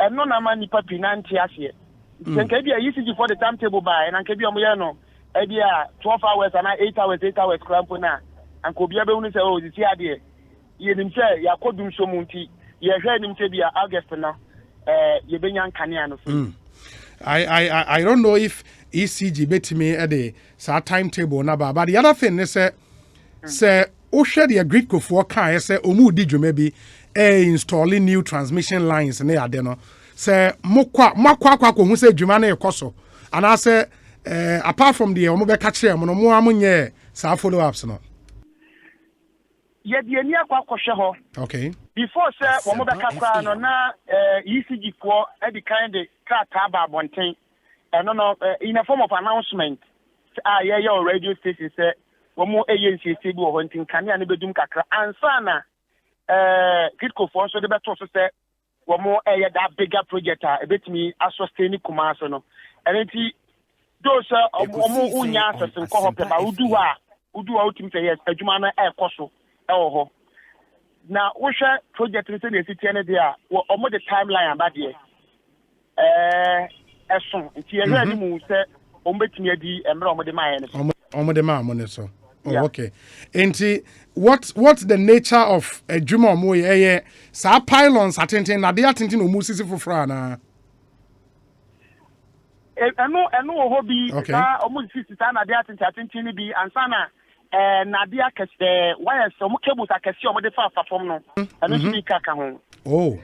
D: And no na ma ni papi na nti ase. Then can be a ECG for the timetable by and can be no. Idea 12 hours and 8 hours crampona. And could be able to say, oh, this idea. You didn't say, ya kodum so munti. You heard him say, be August now. You been young Caniano.
A: I don't know if ECG bet me at the timetable number, but the other thing is, say, oh, share the agreed for car, say, Omu did you maybe installing new transmission lines near Adeno. Say makwa ko hu say dwuma na ekoso and I say apart from the omo be ka kire mo no mo amunye sa follow ups no
D: ye de ani akwa hwe ho
A: okay
D: before say omo be ka kwa no na ECG for e kind the car ba bonten no in a form of announcement yeah radio station say omo agency bi wo hontin kanea na bedum kakra ansa na kitko for so de beto so say womo that bigger project a bit me sustain Kumasi no and those omo unya asese ko hope ba udu utim say yes adwuma na ekoso ho na wo hwe project ni say na city na dey a omo the timeline about there eson nti ehwe ni mu say omo betimi adi emre omo de man ne
A: omo de man mo ne so. Oh, yeah. Okay. And what's the nature of a Juma Moye? Sa pylons attending na they attending no musisi for frana. No hobby.
D: Okay. Almost 50 na they attending be ansana na dia kese wires so mo cables akese o mo de fa from no. And no speaker ka ho.
A: Oh,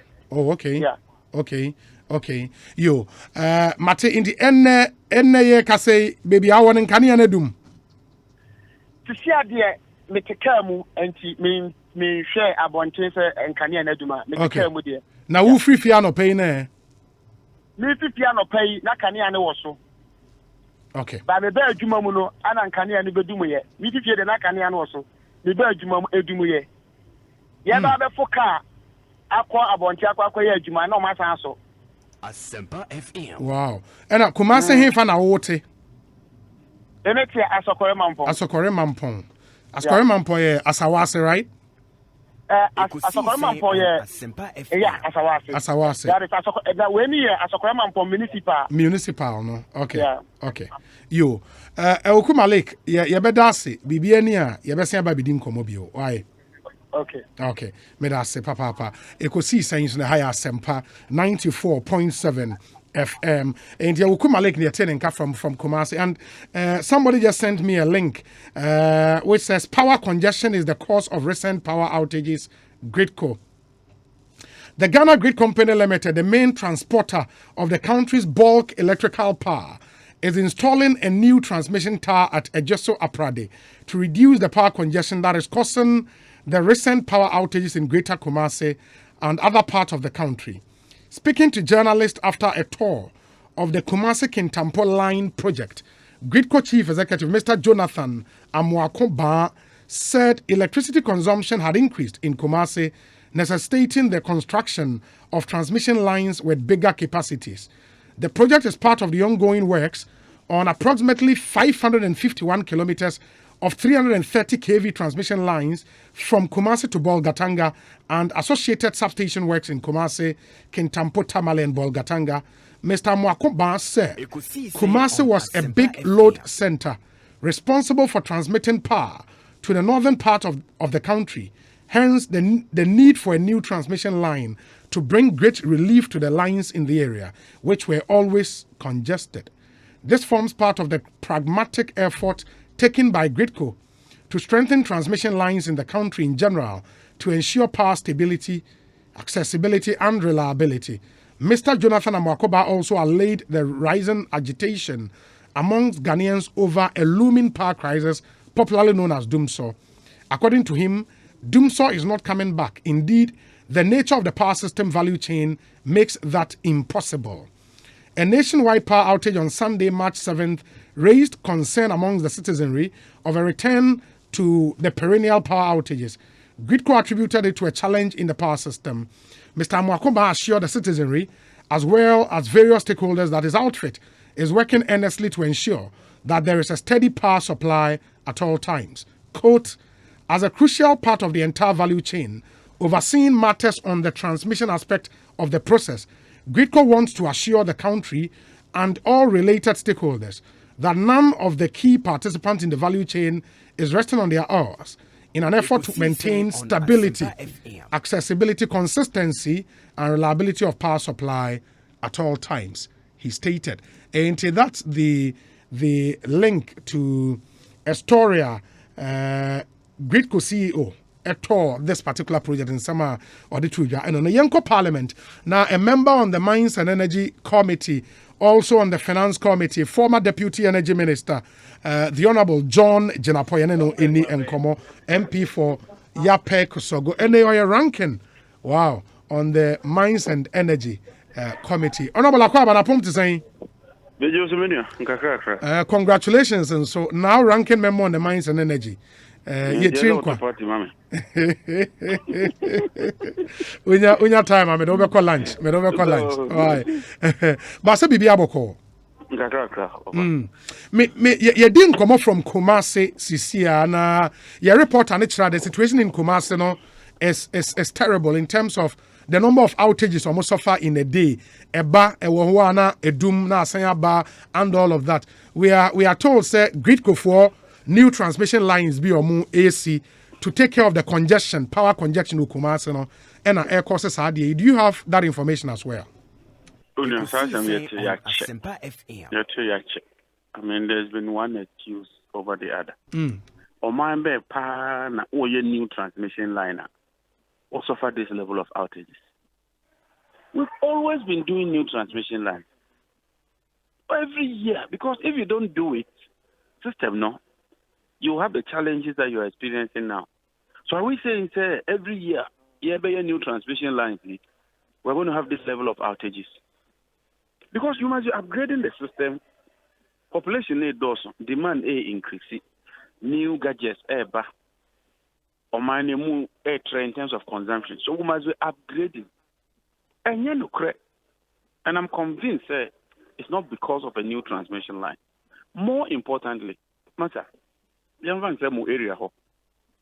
A: okay.
D: Yeah.
A: Okay. Yo, mate in the enne ye ka say baby I want nkane na dum.
D: To see there me take mu enti me share abonten say nkane na duma me take mu there.
A: Na wo free fia no pay na.
D: Me free fia no pay na kane na wo so.
A: Okay.
D: But me be adwuma mu no ana nkane ne bedumu ye. Me fifie de na kane no so. Me be adwuma mu edumu ye. Ye ba be fo car akwa abonti akwa ye adwuma na o ma san so.
C: Asempa FM.
A: Wow. And Kumasi hefa na wote.
D: Emeti Asokore Mampong.
A: Asokore Mampong. Asokore Mampong ye Asawase, right?
D: Asokore Mampong ye yeah, Asawase.
A: Asawase.
D: That is Asokore. That when ye Asokore Mampong municipal.
A: Municipal, no. Okay.
D: Yeah.
A: Okay. Yo. Okuma Lake, ye bedase bibi ani a ye besia ba bidi nkomo bio. Why?
D: Okay.
A: Okay. Medase papa. Ekosiisen is na higher Asempa 94.7 FM. And ya Ukuma Lake near Tenenka from Kumasi. And somebody just sent me a link which says power congestion is the cause of recent power outages. Gridco. The Ghana Grid Company Limited, the main transporter of the country's bulk electrical power, is installing a new transmission tower at Ejeso Aprade to reduce the power congestion that is causing the recent power outages in Greater Kumasi and other parts of the country. Speaking to journalists after a tour of the Kumasi-Kintampo Line project, Gridco Chief Executive Mr. Jonathan Amuakoba said electricity consumption had increased in Kumasi, necessitating the construction of transmission lines with bigger capacities. The project is part of the ongoing works on approximately 551 kilometers of 330 kV transmission lines from Kumasi to Bolgatanga and associated substation works in Kumasi, Kintampo, Tamale, and Bolgatanga. Mr. Mwakoba said Kumasi was a big load center responsible for transmitting power to the northern part of the country. Hence, the need for a new transmission line to bring great relief to the lines in the area, which were always congested. This forms part of the pragmatic effort taken by Gridco to strengthen transmission lines in the country in general to ensure power stability, accessibility, and reliability. Mr. Jonathan Amwakoba also allayed the rising agitation amongst Ghanaians over a looming power crisis, popularly known as Dumsor. According to him, Dumsor is not coming back. Indeed, the nature of the power system value chain makes that impossible. A nationwide power outage on Sunday, March 7th, raised concern amongst the citizenry of a return to the perennial power outages. Gridco attributed it to a challenge in the power system. Mr. Mwakoba assured the citizenry, as well as various stakeholders, that his outfit is working earnestly to ensure that there is a steady power supply at all times. Quote, as a crucial part of the entire value chain, overseeing matters on the transmission aspect of the process, Gridco wants to assure the country and all related stakeholders that none of the key participants in the value chain is resting on their oars in an effort to maintain stability, accessibility, consistency, and reliability of power supply at all times, he stated. And that's the link to Astoria, Gridco CEO, this particular project in summer or the Truja. And on the Yanko Parliament, now a member on the Mines and Energy Committee, also on the Finance Committee, former Deputy Energy Minister, the Honorable John Jenapoyaneno Eni Nkomo, MP for Yape Kosogo, and they are ranking, wow, on the Mines and Energy Committee. Honorable Akwaba, na pump to say, congratulations, and so now ranking member on the Mines and Energy. Unya time I me call lunch. Why? But say bibi aboko. Me you didn't come up from Kumasi Sisia na your report and the situation in Kumasi no is terrible in terms of the number of outages almost suffer in a day. Eba, ewohuana, edum na asanyaba, and all of that. We are told say Gridco for new transmission lines be or AC to take care of the congestion, power congestion in Kumasi and air courses. Do you have that information as well?
E: I mean, there's been one excuse over the other. Omambe pa na oye new transmission line also for this level of outages. We've always been doing new transmission lines every year, because if you don't do it, system you have the challenges that you're experiencing now. So are we saying, say, every year, by new transmission lines, we're going to have this level of outages? Because you must be upgrading the system population need does demand increase. New gadgets ba. Or money move in terms of consumption. So we must be upgrading. And you know, and I'm convinced it's not because of a new transmission line. More importantly, matter, young man say more area ho.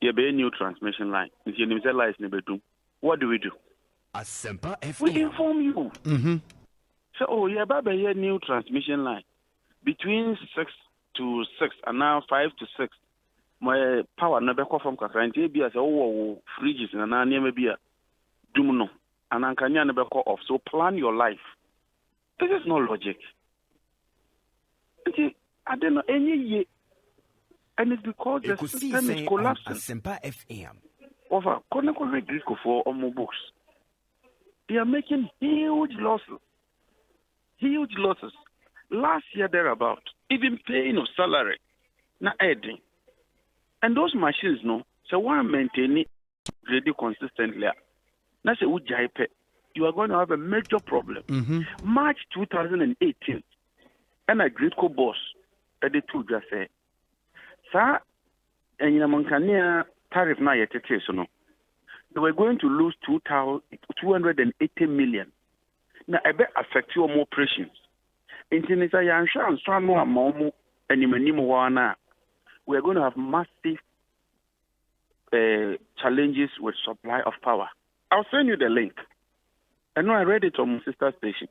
E: You be a new transmission line. If you need lies never do. What do?
C: Asempa FM.
E: We inform you.
A: Mm-hmm.
E: So yeah, baby, a new transmission line between 6 to 6 and now 5 to 6. My power never come from Kakranti. Be as fridges and I never be a dumno and I can never call off. So plan your life. This is no logic. I don't know any year, and it's because the system is collapsing.
C: Asempa FM.
E: Over Koneko Greco for Omo books. They are making huge losses. Huge losses. Last year thereabout, even paying of salary, not adding. And those machines, no, so one maintain it really consistently. Now say you are going to have a major problem.
A: Mm-hmm.
E: March 2018, and a great boss at the two just say, sir, and in a tariff now yet no. They were going to lose 280 million. Now I bet affect your more operations. Internet insurance more and we are going to have massive challenges with supply of power. I'll send you the link. I know I read it on my sister station.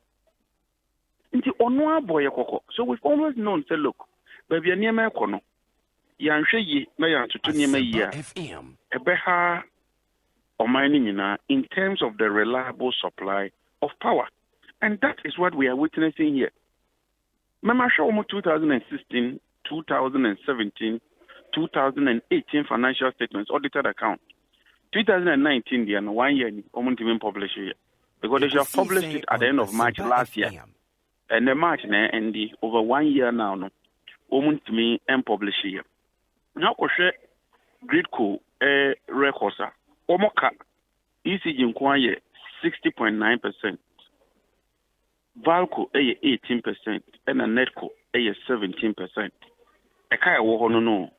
E: So we've always known, say, look, baby, near my corner. Yanshe Mayan to near my year. A beha or mining in terms of the reliable supply of power. And that is what we are witnessing here. Remember, show 2016, 2017, 2018 financial statements, audited account. 2019, the 1 year, even published here. Because they should have published it at the end of March last year. And the March, and the over 1 year now, no, me and publish here. Now, Gridco, Rekosa, Omoka, ECG inquiry 60.9%, Valco, 18%, and a Netco, 17%. I can't walk on no.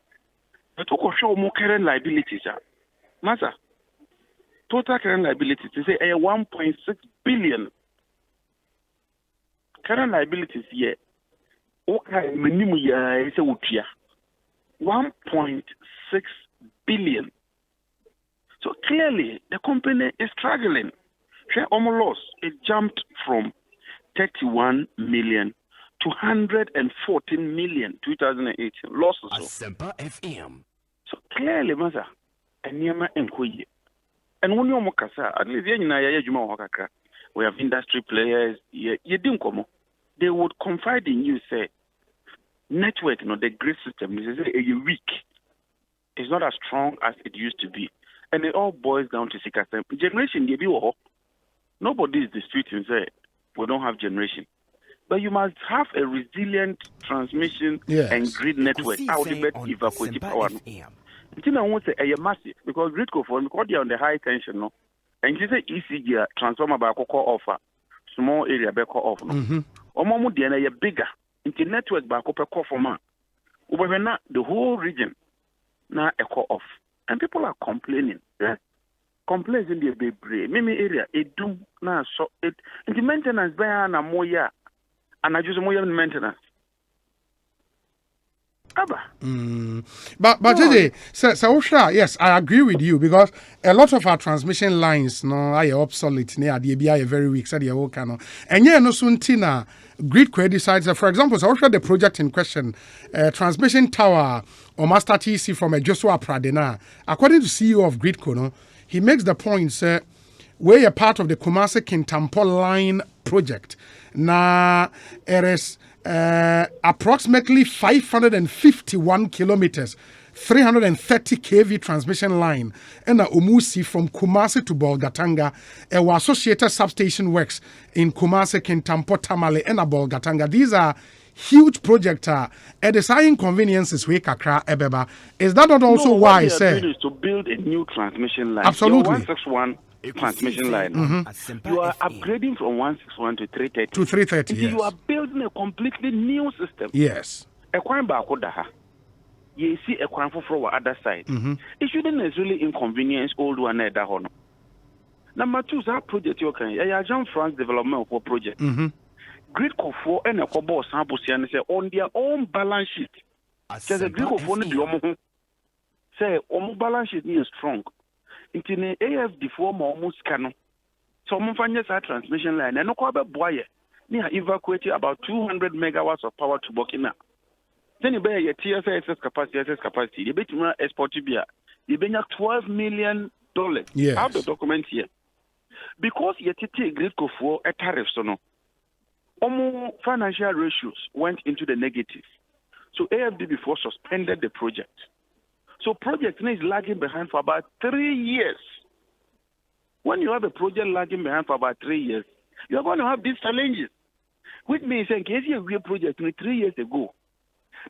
E: But to show more current liabilities, Master. Total current liabilities is 1.6 billion. Current liabilities here. Okay, minimum is 1.6 billion. So clearly, the company is struggling. Share almost loss. It jumped from 31 million to 114 million 2018 losses.
C: Asempa FM.
E: So clearly, Master, and Yama and Kuyi. And when you're Mokasa, at least we have industry players, they would confide in you, say, network, the grid system is weak. It's not as strong as it used to be. And it all boils down to Sikasem. Generation, nobody is disputing, say, we don't have generation. But you must have a resilient transmission and grid network. How to evacuate power. I won't say a massive because grid for because they are on the high tension, no. And you say ECG transformer by offer small area back off, no. Or more than a bigger into network by copper for man. Over now the whole region now a call off, and people are complaining. Yeah? Complaining the baby, maybe area it do now so it into maintenance by an more year, and I just more maintenance.
A: But JJ, so yes, I agree with you because a lot of our transmission lines are obsolete. They are very weak. So they are kind of and no suntina grid decides. For example, so the project in question, transmission tower or master TC from a Joshua Pradena. According to CEO of Gridco, he makes the point we're a part of the Kumasi Kintampo line project. Now it is. Approximately 551 kilometers, 330 kV transmission line, and a Umusi from Kumasi to Bolgatanga, and associated substation works in Kumasi, Kintampo, Tamale, and Bolgatanga. These are huge projects. And the inconveniences we kakra ebeba. Is that not also why I say
E: is to build a new transmission line?
A: Absolutely.
E: 161 transmission line. You are upgrading from 161 to 330.
A: To 330, yes.
E: You are building a completely new system.
A: Yes.
E: Ekwan baako da ha. You see ekwan foforo other side. It shouldn't necessarily inconvenience old one da ho no. Number 2, that project you can. Yeah, Jean France development for project. Great for and a kobo sample say on their own balance sheet. Says a Greek of one the say on balance sheet is strong. Into the AFD form almost canon. So Mufanya transmission line and no cover boy near evacuated about 200 megawatts of power to Burkina. Then you buy your TSS capacity, you bet you export to be you bring $12 million.
A: Yes.
E: I have the document here. Because you take great for a tariff, so no. Almost financial ratios went into the negative. So AFD before suspended the project. So project is lagging behind for about 3 years. When you have a project lagging behind for about 3 years, you're going to have these challenges. Which means, in case you have a project 3 years ago,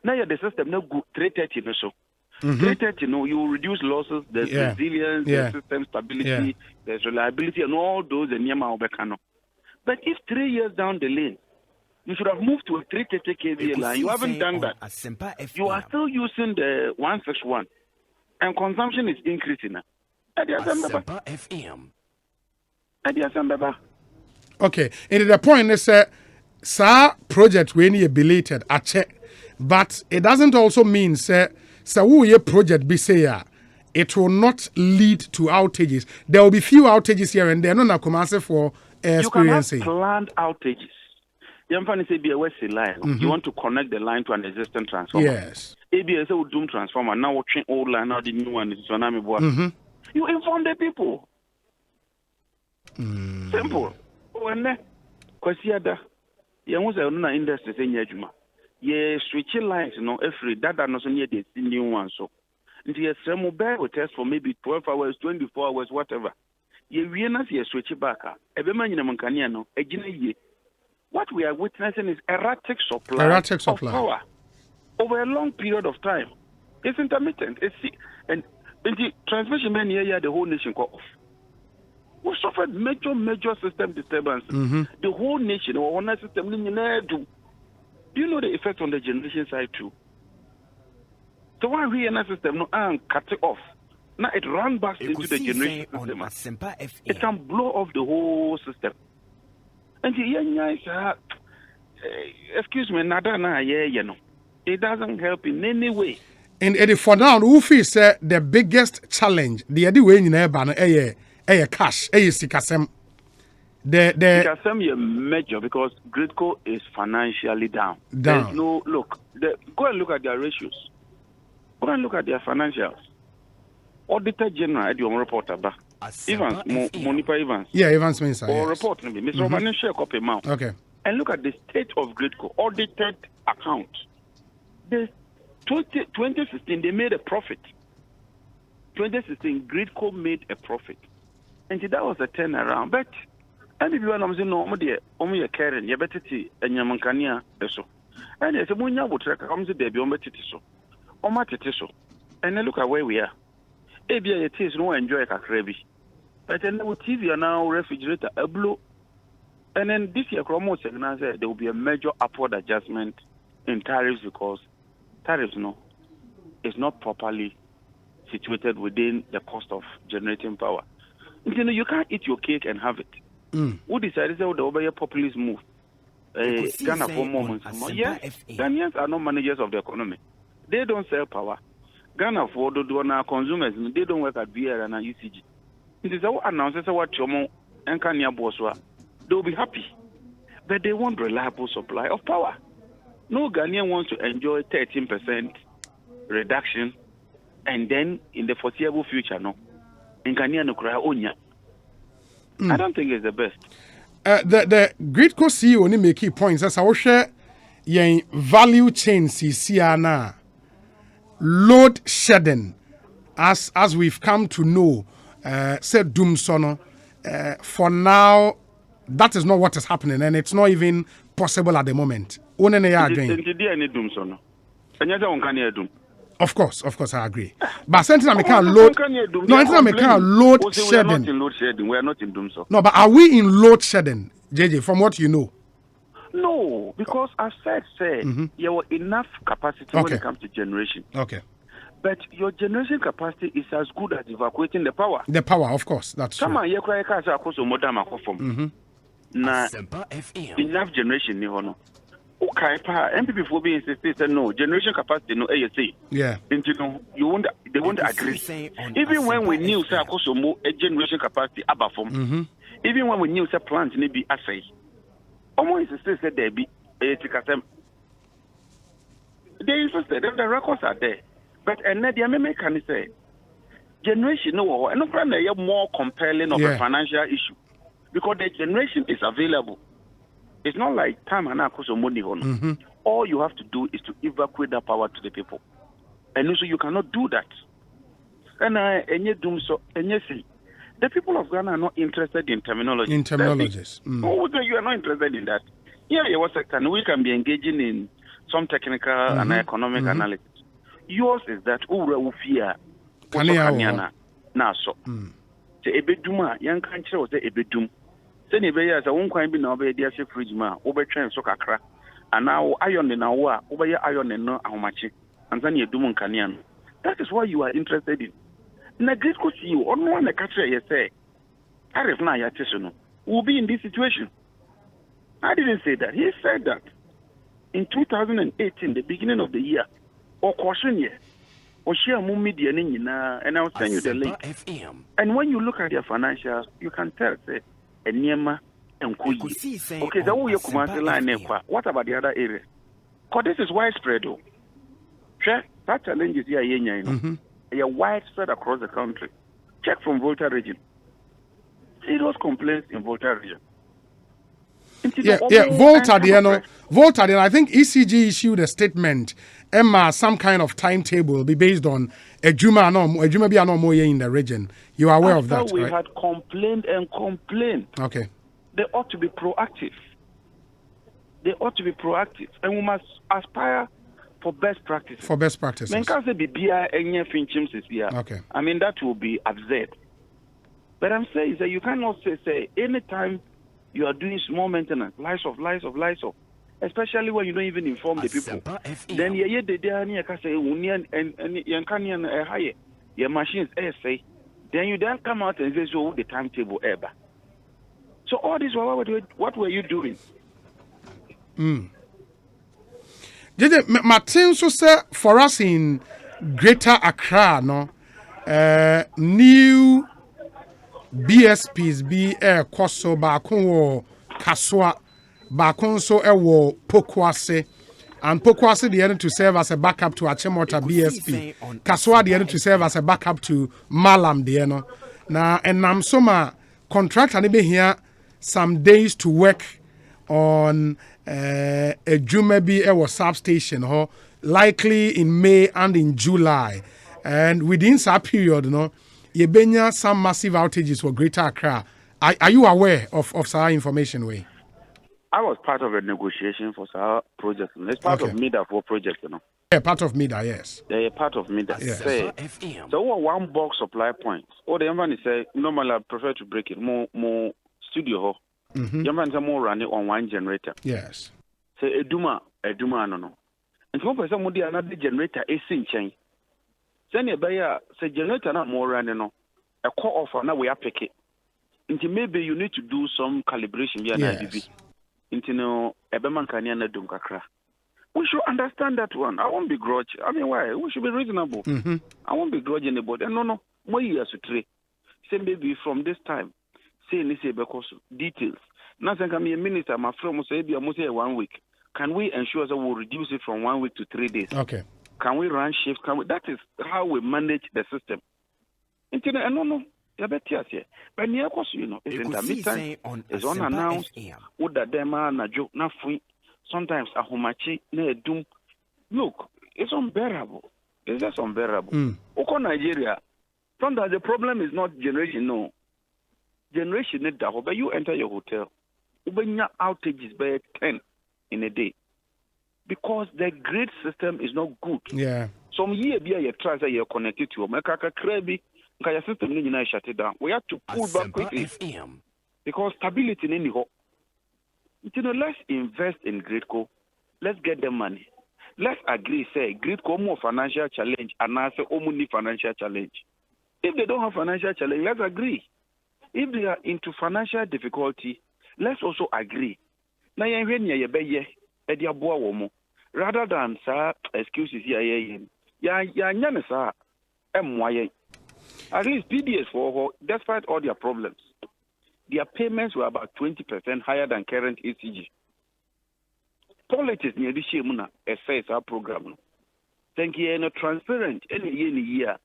E: now you're the system now go 330 or so. 330, you will reduce losses, there's resilience, there's system stability, there's reliability, and all those in Yama Obekano. But if 3 years down the lane, you should have moved to a 330 kVA line. You haven't done that. You are still using the 161, and consumption is increasing.
C: Asempa FM.
A: Okay, and the point is, sir, project when you belated, I check, but it doesn't also mean, sir, so your project be say it will not lead to outages. There will be few outages here and there. No, for experiencing.
E: You can have planned outages. You want to connect the line to an existing transformer.
A: Yes.
E: ABS will doom transformer. Now watching old line, now the new one is tsunami. You inform the people. Simple. When Kwasiada, you want to know industry in Yajuma. Yeah, switching lines, every data no so near the new one. So, the mobile will test for maybe 12 hours, 24 hours, whatever. You not see a switch back. Every man in a Mancaniano, a genie. What we are witnessing is erratic supply of power over a long period of time. It's intermittent. And the transmission man here, the whole nation got off. We suffered major system disturbance. The whole nation, our one system, do you know the effect on the generation side too? So why we in a system no cut it off? Now it runs back into the generation system. It can blow off the whole system. And the excuse me, nada na it doesn't help in any way.
A: And for now, who say the biggest challenge, the other way in a cash, sikasem.
E: Sikasem major because Gridco is financially down. There's no look. Go and look at their ratios. Go and look at their financials. Auditor General at your reporter, Evans, Monipa Evans.
A: Yeah, Evans means
E: or report me. Mr. Romanin share copy amount.
A: Okay.
E: And look at the state of Gridco audited account. The 2016 they made a profit. 2016 Gridco made a profit, and that was a turnaround. But and if you want to say no, omo Karen, you better see and Yamankania so. And there's a munya would track comes the baby on so. And then look at where we are. ABA it is no enjoy a crazy. But then with TV now refrigerator a blow. And then this year Chromo said there will be a major upward adjustment in tariffs because tariffs is not properly situated within the cost of generating power. You can't eat your cake and have it. Who decided to over a populist move? Ghana for moments. Yes, Ghanaians are not managers of the economy. They don't sell power. Ghana for the consumers, they don't work at VR and UCG. It is our announcers what Chomo and Kenya Boswa. They'll be happy. But they want reliable supply of power. No Ghanaian wants to enjoy 13% reduction and then in the foreseeable future, in Ghanaian no cry onya. I don't think it's the best.
A: The Gridco CEO only make key points. As I will share, value chain CCR load shedding, as we've come to know, said Dumsor. For now, that is not what is happening, and it's not even possible at the moment. Of course, I agree. But Sentinel me can't load. No, Sentinel me can't load shedding.
E: We are not in load shedding. We are not in Dumsor.
A: No, but are we in load shedding, JJ? From what you know,
E: No, because I've said there were enough capacity when it comes to generation.
A: Okay.
E: But your generation capacity is as good as evacuating the power.
A: The power, of course, that's true.
E: Come on, you cry cars across the modern macrophone. Now, enough generation, no. Okay, MPP for being insisted no generation capacity no ASC.
A: Yeah.
E: And they won't agree. Even when we knew say across a generation capacity above from. Even when we knew say plant need be assay. Almost insisted there be a tikasem. They insisted the records are there. But and the MMA can say generation no and no more compelling of a financial issue because the generation is available. It's not like time and money on. All you have to do is to evacuate that power to the people, and also you cannot do that. And the people of Ghana are not interested in terminology.
A: In terminologies,
E: you are not interested in that. Yeah, your sector, and we can be engaging in some technical and economic analysis. Yours is that fear. Now so. The ebeduma, young country was the ebedum. Send a bear as a one coin be now be dear fridge ma, over train so crack. And now iron in our over your iron and no how much. And then you do Canian. That is what you are interested in. Na great could see you on one a catcher, you say. Arif na yatisano will be in this situation. I didn't say that. He said that in 2018, the beginning of the year, or caution year, or share more media and I'll send you the link. And when you look at their financials, you can tell say Enyema and Kuyi. Okay, the way you command line. What about the other areas? Because this is widespread though. Sure, that challenge is here, you're widespread across the country. Check from Volta region. Serious complaints in Volta region.
A: Volta, I think ECG issued a statement. Emma, some kind of timetable will be based on a Juma in the region. You are aware of that,
E: we
A: right?
E: had complained and complained.
A: Okay.
E: They ought to be proactive. And we must aspire for best practices. Okay. I mean, that will be absurd. But I'm saying that you cannot say anytime you are doing small maintenance, lies of, especially when you don't even inform the people. Then your machines say, then you then come out and say, so the timetable ever. So all this, what were you doing?
A: Martin so say for us in Greater Accra, new BSPs be Koso Bakon Kaswa Bakon so Pokwase and Pokwase the end to serve as a backup to Achimota BSP. Kaswa the end to serve as a backup to Malam the end. Now and Namsoma contract and be here some days to work on a Jumebi substation likely in May and in July. And within that period, Yebenya some massive outages for Greater Accra. Are you aware of our information way?
E: I was part of a negotiation for our project. It's part of MIDA for project,
A: Yeah, part of MIDA, yes.
E: They're part of MIDA.
A: Yes.
E: So one box supply point. Or the everyone say normally I prefer to break it more studio. You more run it on one generator.
A: Yes.
E: Say Eduma no. And some person would another generator is in chain. Send a buyer say generator not more running no. A call offer now we are pick it. Until maybe you need to do some calibration via DV. Until Ebeman Kanyana Dumkakra. We should understand that one. I won't be grudge. I mean, why? We should be reasonable. I won't be grudging about it. No. More years to trade. Say maybe from this time. Say because details. Nothing can be a minister. My friend must say 1 week. Can we ensure that we'll reduce it from 1 week to 3 days? Okay. Can we run shifts? That is how we manage the system. No. But near course, it's intermittent. It's unannounced. Would that dema na joke na free? Sometimes a homachi ne doom. Look, it's unbearable. It's just unbearable. Oko Nigeria. Sometimes the problem is not generation. No. Generation need that. But you enter your hotel. Ubenya outages by 10 in a day. Because the grid system is not good.
A: Yeah.
E: Some year you try that you're connected to a crabby. Your system shut it down. We have to pull back quickly. Because stability in any Let's invest in Gridco. Let's get them money. Let's agree, say, Gridco more financial challenge and I say, only financial challenge. If they don't have financial challenge, let's agree. If they are into financial difficulty, let's also agree. Now, rather than excuses here, at least PDS for despite all their problems, their payments were about 20% higher than current ECG. Politics near the Shemuna assess our program. Thank you, transparent any year.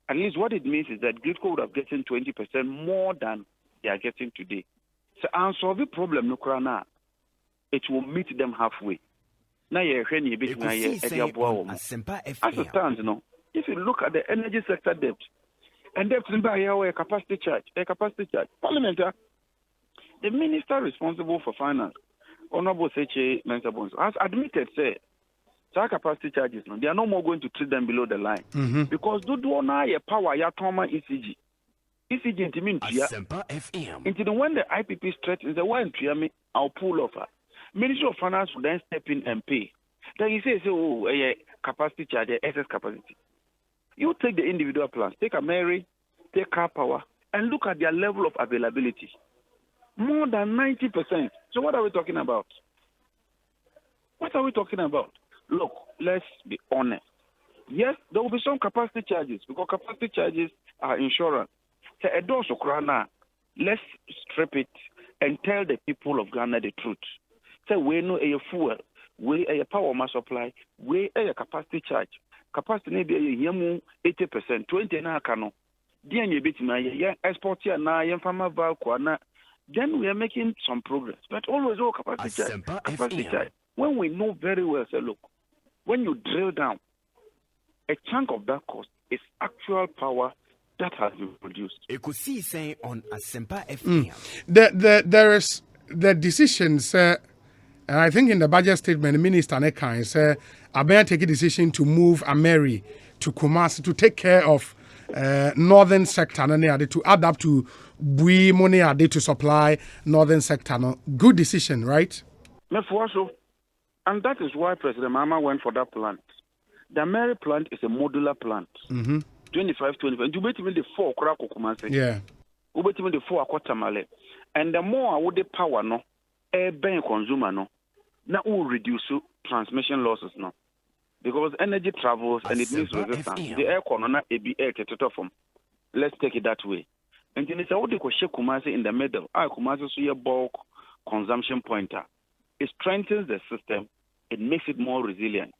E: At least what it means is that Gridco would have gotten 20% more than they are getting today. So answer the problem no krana. It will meet them halfway. Now you're as it stands, if you look at the energy sector debt, and debt in a capacity charge, Parliament, the minister responsible for finance, Honorable Seche Mensah, has admitted, say, capacity charges, they are no more going to treat them below the line. Because do na ye power ya toma ECG. ECG into mean into when the IPP threatens the one me, I'll pull off her. Ministry of Finance will then step in and pay. Then he says, oh, capacity charge, excess capacity. You take the individual plans, take a Mary, take car power, and look at their level of availability. More than 90%. So what are we talking about? What are we talking about? Look, let's be honest. Yes, there will be some capacity charges because capacity charges are insurance. So let's strip it and tell the people of Ghana the truth. So we know a fuel, we a power mass supply, we a capacity charge. Capacity maybe a 80%, 20 na kano. Then you bit my export here na farmer value. Then we are making some progress. But always capacity charge. When we know very well, say look, when you drill down, a chunk of that cost is actual power that has been produced.
C: Ekosiisen on Asempa FM.
A: There is the decisions, and I think in the budget statement, the minister Nekai said, I better take a decision to move Ameri to Kumasi to take care of northern sector and to add up to Bui money to supply northern sector. No? Good decision, right?
E: And that is why President Mahama went for that plant. The Ameri plant is a modular plant. 25. You bet me the 4 Kurako Kumasi.
A: Yeah.
E: You bet me the 4 Akotamale. And the more I would the power, no, air bank consumer, no, now will reduce transmission losses, no. Because energy travels and it means resistance. The air corona be air from. Let's take it that way. And then it's how they could shake Kumasi in the middle. Kumasi so your bulk consumption pointer. It strengthens the system. It makes it more resilient.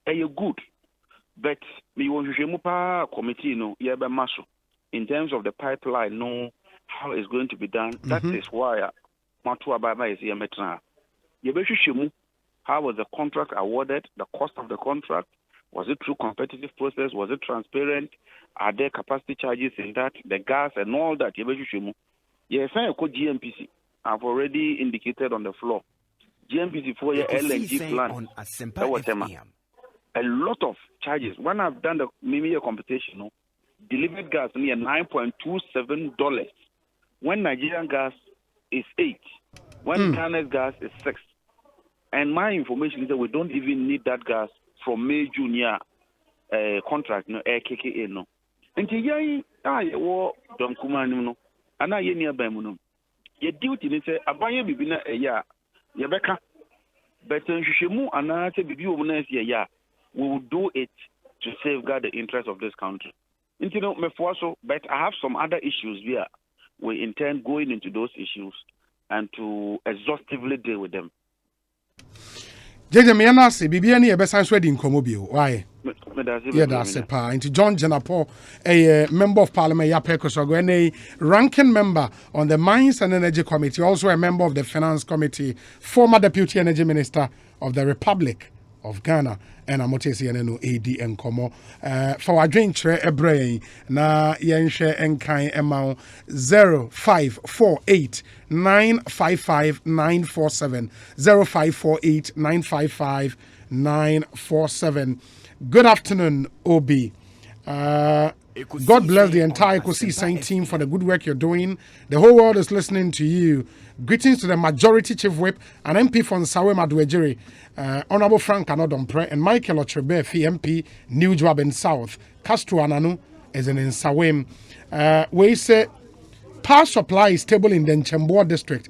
E: And you're good. But me want to committee, no, in terms of the pipeline, no, how it's going to be done. That is why Matua Baba is here. How was the contract awarded? The cost of the contract? Was it through competitive process? Was it transparent? Are there capacity charges in that? The gas and all that. Yes, I call GMPC. I've already indicated on the floor. GMPC for your LNG plant. That was a lot of charges. When I've done the Mimia computation, delivered gas near $9.27. When Nigerian gas is 8, when Ghana's gas is 6. And my information is that we don't even need that gas from May Junior contract, no KKA, no. And yai war Don Kumanu, and I near Bamuno. Your duty is a buyer bibina a ya, Yabeka. But Shimu and I say, ya, we will do it to safeguard the interests of this country. But I have some other issues here. We intend going into those issues and to exhaustively deal with them.
A: Jeje me na se bibia ne ye besan so adi nkomo bio why yeah that's a pa into John Jenapo a member of parliament ya Ekosiisen and a ranking member on the Mines and Energy Committee, also a member of the Finance Committee, former Deputy Energy Minister of the Republic of Ghana, and amotesi no AD nkomo for adwentre ebrei na yenhwe enkan ema 0548 955 947 0548 955 947. Good afternoon, Obi. God bless the entire Ekosiisen team for the good work you're doing. The whole world is listening to you. Greetings to the majority chief whip and MP from Sawe Maduejiri, Honorable Frank Anodompre and Michael Otrebe, MP, New Joab in South. Castro Ananu is in Sawem. We say power supply is stable in the Nchemboa district.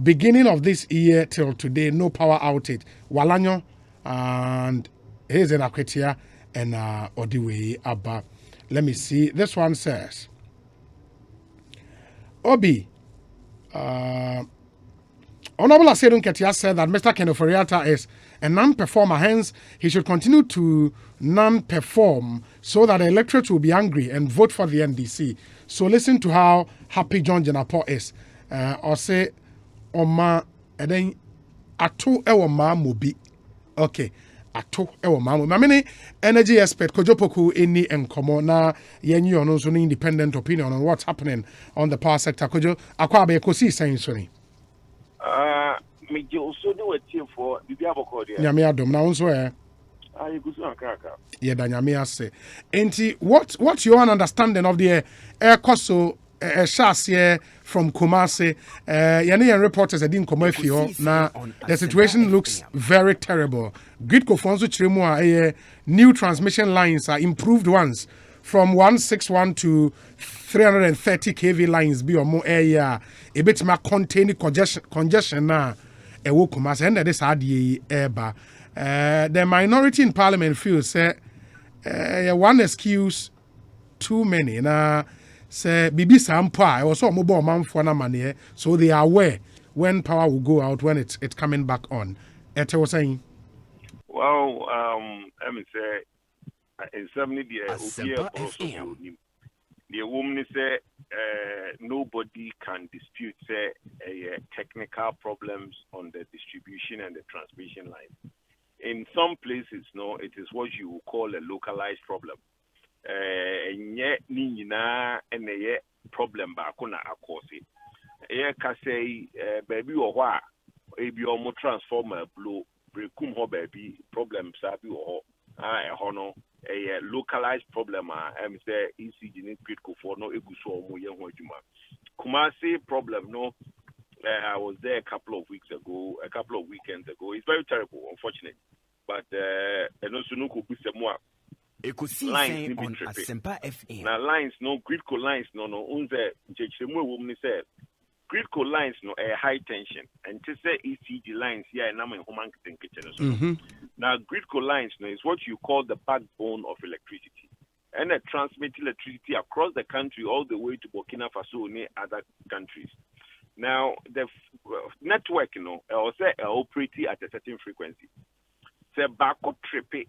A: Beginning of this year till today, no power outage. Walanyo and here's in Akwetia and Odiwe Abba. Let me see. This one says, Obi, Honorable Asedun Ketia said that Mr. Kenoforiata is a non-performer, hence he should continue to non-perform so that the electorate will be angry and vote for the NDC. So listen to how happy John Jenapo is. Or say, Oma, and then Ato Ewa Mobi. Okay. Ato ewo mamu mamene energy expert Kojopoku any enkomo na yenyu ono so independent opinion on what's happening on the power sector. Kojo akwa be Ekosiisen so ni
F: me je also do a team for bibia bokode
A: nyame adom na wonso
F: I go so akaka
A: ye da nyame ase enti what's your understanding of the Ekoso Shasie from Kumasi, Yanian reporters didn't come if you now. The situation looks very terrible. Gridco Fonso Chrimua, new transmission lines are improved ones from 161 to 330 kV lines be or more area. A bit more containing congestion now. A wo Kumasi and this ADA eba. The minority in parliament feels one excuse too many now. Say Bibi Sampa, I was also mobile man for money, so they are aware when power will go out when it's coming back on. Ete was saying,
F: well, I mean say in some the woman say nobody can dispute say technical problems on the distribution and the transmission line. In some places, no, it is what you would call a localized problem. Nye ni na ene problem ba ko na akosi e ka say baby wo ho a e bi o mo transformer blow brekum ho baby problem sa bi wo ho e ho no localized problem am say ECG ni critical for no eguso o mo ye ho adwuma Kumasi problem no I was there a couple of weekends ago. It's very terrible, unfortunate, but and also no ko bi se mo
C: Ekosiisen on Asempa FM.
F: Now lines no gridco lines no unze chechemu wom say gridco lines no high tension and to say ECG lines here na my human kitchen so. Now gridco lines no is what you call the backbone of electricity and it transmits electricity across the country all the way to Burkina Faso and other countries. Now the network also operating at a certain frequency. Say backup trip.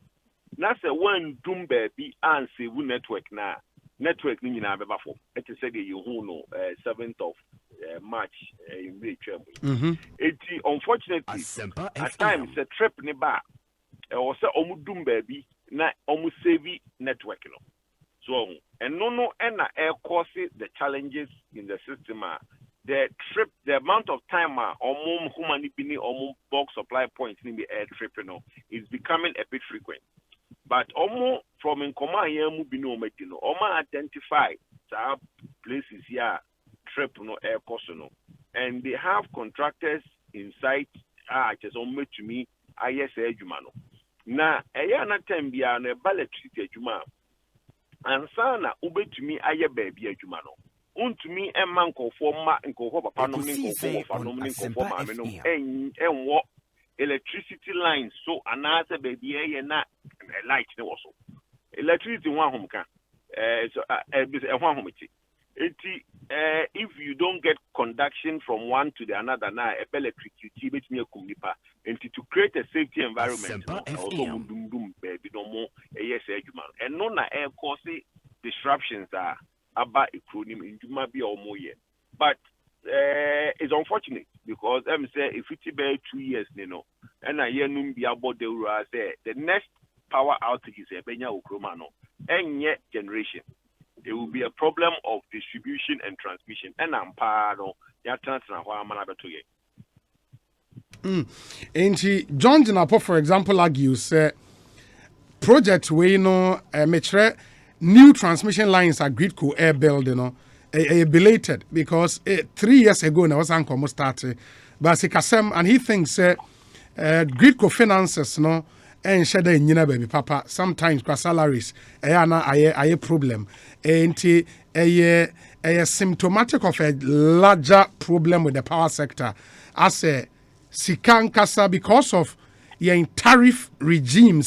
F: Now, say one doom baby and say we network now. Network ni na beba for. It is said you know 7th of March in May. It unfortunately at times a trip ni ba. Or say omu doom baby na omu save network So and no and air cause the challenges in the system the amount of time omu human bini omu bulk supply points in the air trip is becoming a bit frequent. But almost from in command identify places here trip no air personal and they have contractors in site just on to me ISA Jumano. Now a na time bia na ballet treat juma and sana ube to me aye baby jumano. To me a man ko forma and ko papa no and what electricity lines so another baby na light no also electricity one home can one home if you don't get conduction from one to the another now electricity bet me kumnipa and to create a safety environment also baby no more yes and no na air cause disruptions are about acronym in Juma be or more yet but it's unfortunate because I'm say if it's about 2 years, and I hear num be about the next power outage is a Benya Ukromano, and yet generation. There will be a problem of distribution and transmission, and I'm part of that transfer.
A: And John Jinapo, for example, argues project we metre new transmission lines at Gridco Air Build, belated because 3 years ago now was almost started. But and he thinks Gridco finances and share the baby papa sometimes salaries a problem and a symptomatic of a larger problem with the power sector as a sikan kasa because of your tariff regime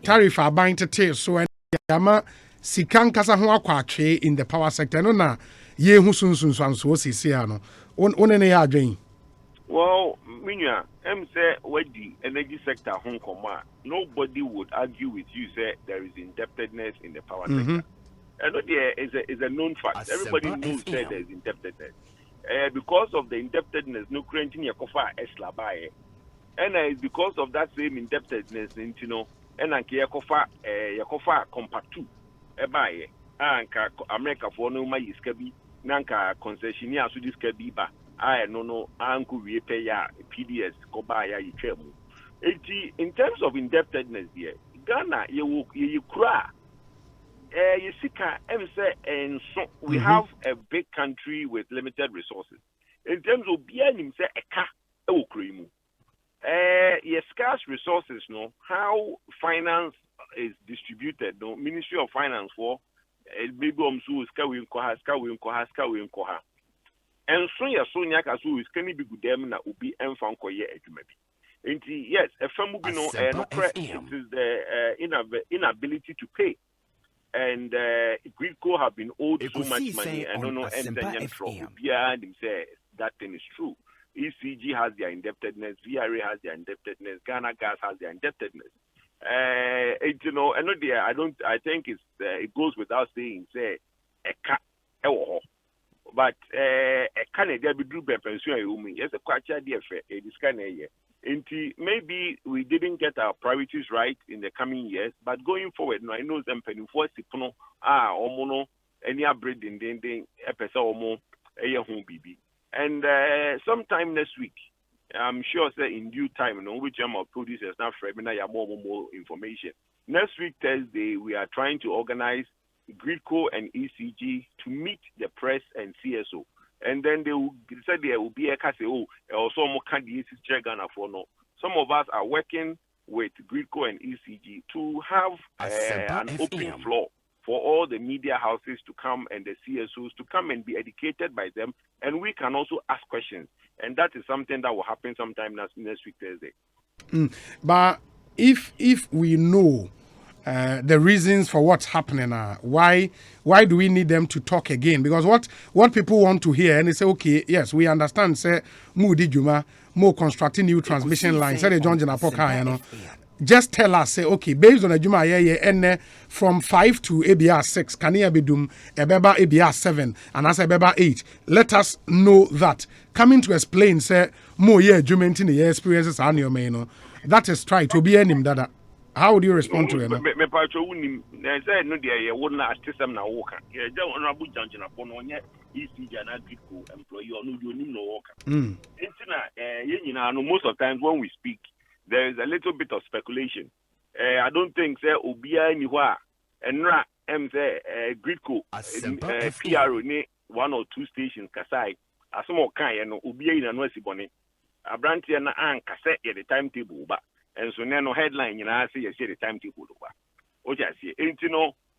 A: tariff are buying to so and yama sikan kasa ho akwache in the power sector no na ye hu sunsun so sisiano on ne ya adwen.
F: Well, Minya, say where the energy sector Hong Kong, nobody would argue with you. Say there is indebtedness in the power sector. And there is a known fact. Everybody knows that there is indebtedness. Because of the indebtedness, no granting your kofa esla buy. And it's because of that same indebtedness, and your kofa compact two buy. Anka America for no my iskabi, nanka concessionaire so this kabi ba. I no uncle we pay ya PDS kobaya yichemu. In terms of indebtedness here, Ghana you cry. You see, and so we have a big country with limited resources. In terms of being say eka ukrimu. Yes, scarce resources, no, how finance is distributed, no, Ministry of Finance for maybe ska we inkoha. And so ya so nyaka so is can be good them na ubi enfan koye adwumabi. Enti yes, a firm will be no it is the inability to pay. And Gridco have been owed so much money. I don't know anything from behind him says that thing is true. ECG has their indebtedness, VRA has their indebtedness, Ghana Gas has their indebtedness. I think it goes without saying, say, but a Canada be drew by pension. Yes, a quite idea for a discount. Maybe we didn't get our priorities right in the coming years, but going forward, I know them penny for sipono omono any bread in the episode omo home BB. And sometime next week, I'm sure say in due time, which I'm producers now for more information. Next week Thursday, we are trying to organize Gridco and ECG to meet the press and CSO. And then they said there will be a case, also more candidates Ghana for no. Some of us are working with Gridco and ECG to have an open floor for all the media houses to come and the CSOs to come and be educated by them, and we can also ask questions. And that is something that will happen sometime next week Thursday.
A: But if we know the reasons for what's happening, why do we need them to talk again? Because what people want to hear, and they say, okay, yes, we understand, say, Moody Juma, more constructing new transmission lines, say, John Janapoka, just tell us, say, okay, based on a Juma, and from 5 to ABR 6, can you be doom, Ebeba ABR 7, and as Ebeba 8, let us know that. Coming to explain, say, more Juma in the experiences on your main, that is try to be any that. How would you respond to it?
F: Me pacho unim say no dey ye won na system na work. Ye je honorable Janjina Pono onye ECG na Gridco employee onu do nim no work. Ye nyina no most of times when we speak there is a little bit of speculation. I don't think say obia ni ho a enra say Gridco PRO ni 1 or 2 stations kasai asomo kan ye no obia ina no asibone. Abrantie na an kase ye the timetable ba. And so now headline, I say the timetable over.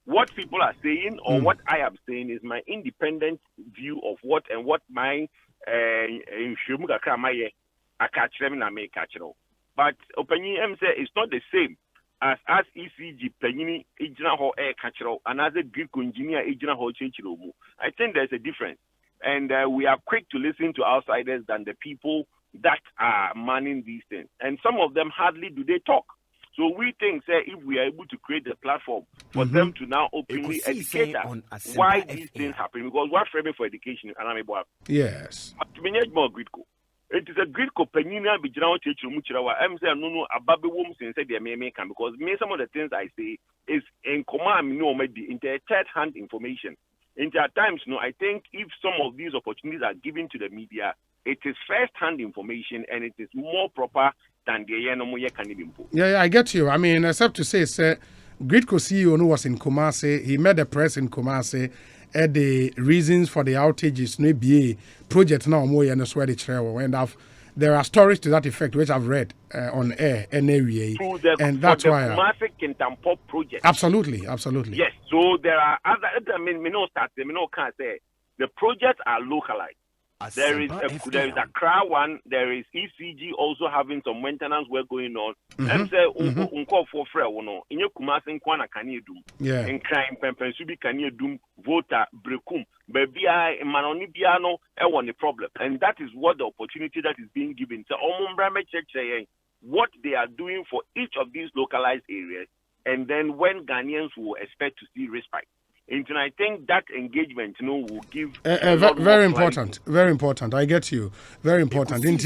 F: What people are saying or what I am saying is my independent view of what my but opinion say it's not the same as ECG penny ejina ho air catcher and as a Gridco engineer ejina ho chenchilomu. I think there's a difference, and we are quick to listen to outsiders than the people that are manning these things, and some of them hardly do they talk. So we think, say, if we are able to create a platform for them to now openly educate us why these things happen, because we're framing for education, and I'm able.
A: Yes.
F: To manage more Gridco, it is a Gridco penina be general teacher muchirawa. I'm saying no ababe women say they may make because me some of the things I say is in command no maybe in the third-hand information. At times, I think if some of these opportunities are given to the media, it is first-hand information and it is more proper than the
A: Yeah, I get you. I mean, except to say, Gridco CEO who was in Kumasi, he met the press in Kumasi at the reasons for the outages. No be project now more and swear the chair and there are stories to that effect which I've read on air and area, and that's why.
F: Kumasi Kintampo project.
A: Absolutely.
F: Yes. So there are other. I mean, me no start. Me no can't say the projects are localized. There is a Accra one. There is ECG also having some maintenance work going on. And say unko for free no. Inye Kumasi nkwana kanye dum.
A: Yeah.
F: In crime pempensubi kanye dum voter brekum. Baby I manoni biano want the problem. And that is what the opportunity that is being given. So what they are doing for each of these localized areas, and then when Ghanaians will expect to see respite. And I think that engagement, will give
A: very important. Very important. I get you. Very important. That's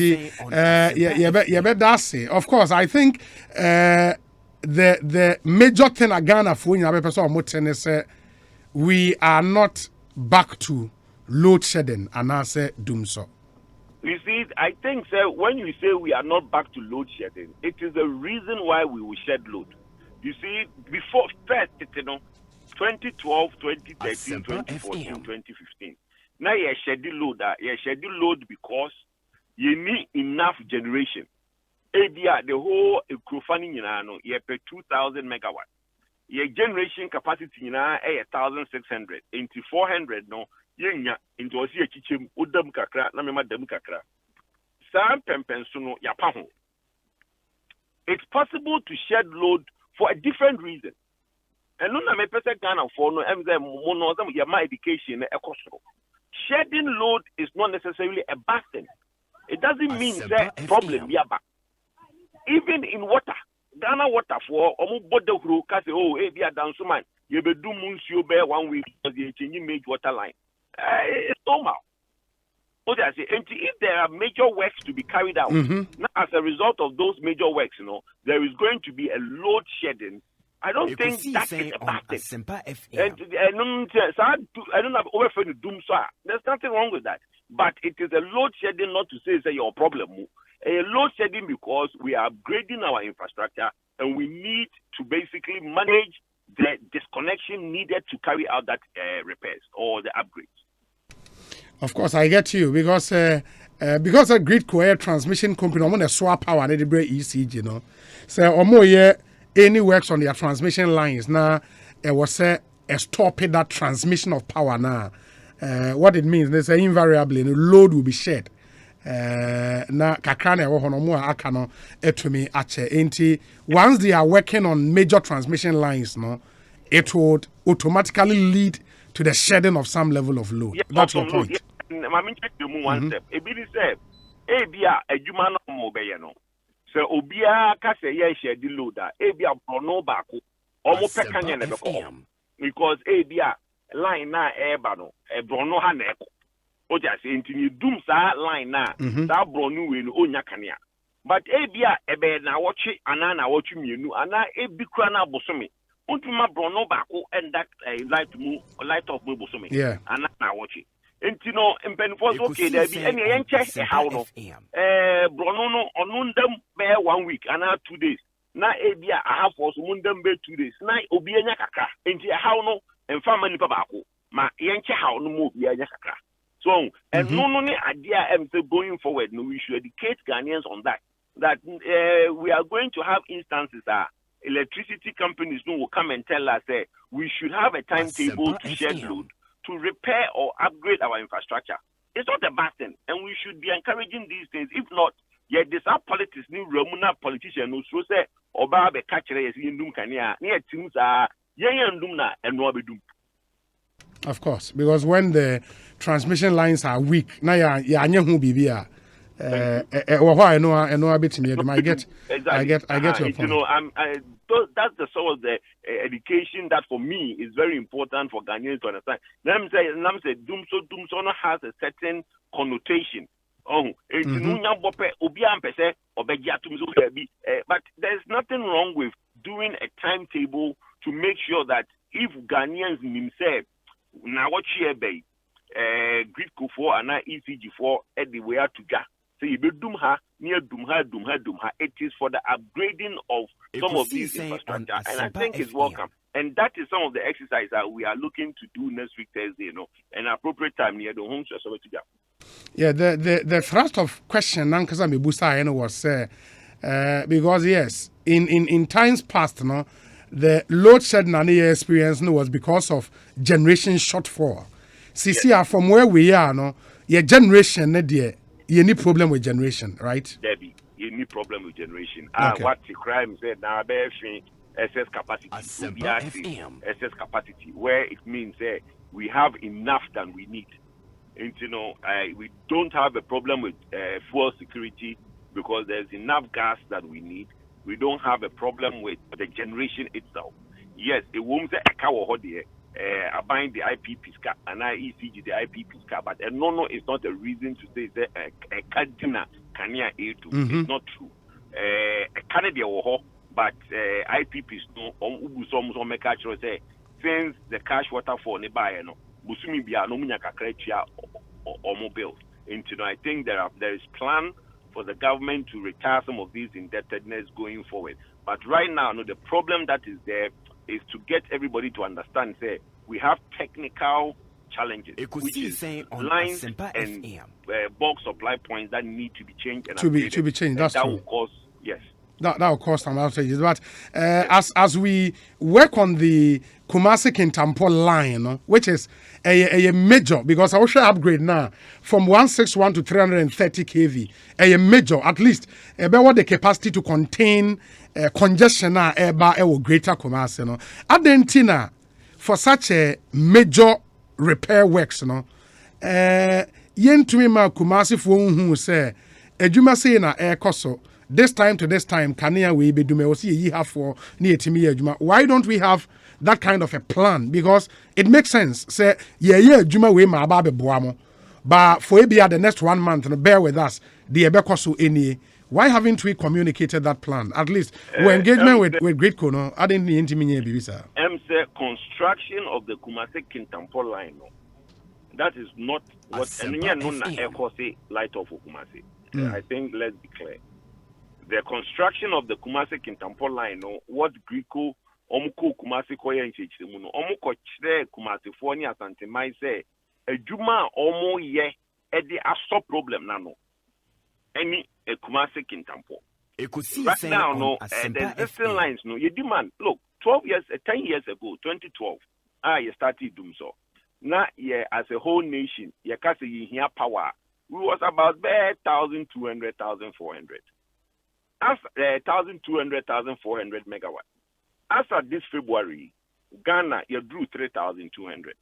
A: it. Of course, I think the major thing Ghana for is we are not back to load shedding and I say Dumsor.
F: You see, I think sir, when you say we are not back to load shedding, it is the reason why we will shed load. You see, before first, 2012, 2013, 2014, 2015. Now you schedule load because you need enough generation. The whole Ekrofani, you pay 2,000 megawatts. Your generation capacity now 1,600. Into 400 no, into a kitchen, udam kakra, na mema dem kakra. Sam pempensuno yapaho. It's possible to shed load for a different reason. And no na me pese Ghana for no mono my education ekosoro. Shedding load is not necessarily a bad thing. It doesn't mean that problem yaba. Even in water, Ghana water for omu bodo huru ka say bia danso man you be do munsio be 1 week because you change major water line. It's normal. What I say, and if there are major works to be carried out, now as a result of those major works, there is going to be a load shedding. I don't think that is a bad thing. And I don't have overfed Dumsor. There's nothing wrong with that. But it is a load shedding, not to say your problem. A load shedding because we are upgrading our infrastructure and we need to basically manage the disconnection needed to carry out that repairs or the upgrades.
A: Of course, I get you because a Gridco air transmission company, I'm going to swap power and the ECG, So, any works on their transmission lines now, it was a stopping that transmission of power now. What it means, they say invariably the load will be shed. Na kakrana wo hono mu aka no etumi ache enti once they are working on major transmission lines it would automatically lead to the shedding of some level of load. That's your point.
F: Ma me check you one step. E bi ni say e bia adwuma no mo be ye no. So obia ka say ye shed load e bia brono baako omo pekanya na be ko because e bia line na e ba no e brono ha na e ko. O just into doom sa line na that bronu we no onya kanea. But ebia ebe na watchi ana na watchi mienu ana ebi kura na bosome. Untuma brono baako and that light of me bosome.
A: Yeah.
F: Ana na watchi. Enti no mpenfo okay there be any yenche how no. Brono no onundam be 1 week ana 2 days. Na ebia aha for so mundam be 2 days. Na obi enya kakra. Enti how no emfa mani pa baako. Ma yenche how no mo obi enya kakra. So, and no idea going forward, we should educate Ghanaians on that. That we are going to have instances that electricity companies will come and tell us that we should have a timetable to shed load, to repair or upgrade our infrastructure. It's not a bad thing, and we should be encouraging these things. If not, these are politics, new Romana politicians who say, Oba be catcher is in Dum Kania, near Tims are Yan Dumna and Robidum.
A: Of course, because when the transmission lines are weak, now I get your point.
F: That's the sort of the education that for me is very important for Ghanaians to understand. Dumsor has a certain connotation. But there's nothing wrong with doing a timetable to make sure that if Ghanaians themselves now what share bay Gridco 4 and ECG 4 at the way to ja. So you be doom her near Dumha. It is for the upgrading of some of these infrastructure, and I think it's welcome. And that is some of the exercise that we are looking to do next week Thursday, an appropriate time near the homes to go.
A: Yeah, the thrust of question Nankasa Mibusa was because yes, in times past, the load shedding and the experience was because of generation shortfall. See, from where we are, your generation, you need problem with generation, right?
F: Debbie, you need problem with generation.
A: Okay.
F: What the crime said now, excess capacity, excess capacity, where it means we have enough than we need. And we don't have a problem with fuel security because there's enough gas that we need. We don't have a problem with the generation itself. Yes, it won't say a cow I bind the IPP and I ECG the IPP but no, it's not a reason to say that a cardina cania A2. It's not true. A Canada but IPPs no on make actually say since the cash water for nearby Busumi bia no munya kakretia or mobile. Into I think there is plan for the government to retire some of these indebtedness going forward. But right now, the problem that is there is to get everybody to understand, say, we have technical challenges, which is lines and bulk supply points that need to be changed and
A: to be changed. That's
F: that
A: true.
F: will cause, yes.
A: That will cause some outages. But as we work on the Kumasi Kintampo line, which is a major, because I will show upgrade now from 161 to 330 kV, a major, at least about the capacity to contain congestion now about greater Kumasi. Adentina for such a major repair works, yentumi ma Kumasi for who say ejuma say na Ekoso. This time to this time, Kania we be do me see ye have for near Timmy Juma. Why don't we have that kind of a plan? Because it makes sense. Say Juma we ma babe boamo. But for it be at the next 1 month, bear with us. The Ebekosu any. Why haven't we communicated that plan? At least engagement with Great Kono. I didn't need Timmy Bisa.
F: Say construction of the Kumasi Kintampo line. That is not what and Ekosiisen light of Kumasi. I think let's be clear. The construction of the Kumasi Kintampo line, what Greco, Omuko Kumasi Koya in Chichimuno, Omuko Chre Kumasi Foni Asante Mai say, a Juma Omo ye, Eddie Aso problem nano. Any a Kumasi Kintampo. Right now, the existing lines, you demand, look, 10 years ago, 2012, you started Dumsor. Now, as a whole nation, you can't see here power. We was about 1,200, 1,400. As 1,200, 1,400 megawatts. As of this February, Ghana, you drew 3,200.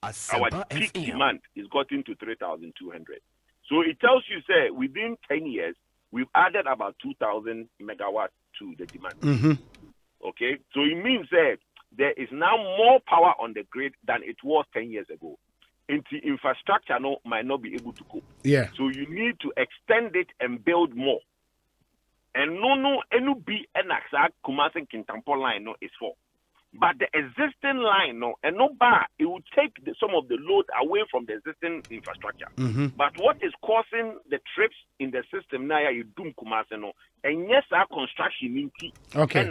F: Our peak demand is gotten to 3,200. So it tells you, say, within 10 years, we've added about 2,000 megawatts to the demand. Okay? So it means that there is now more power on the grid than it was 10 years ago. Into infrastructure might not be able to cope.
A: Yeah.
F: So you need to extend it and build more. And no be an exact Kumasi Kintampo line is for. But the existing line and no bar, it will take some of the load away from the existing infrastructure. But what is causing the trips in the system now you doom Kumasi and yes our construction
A: okay.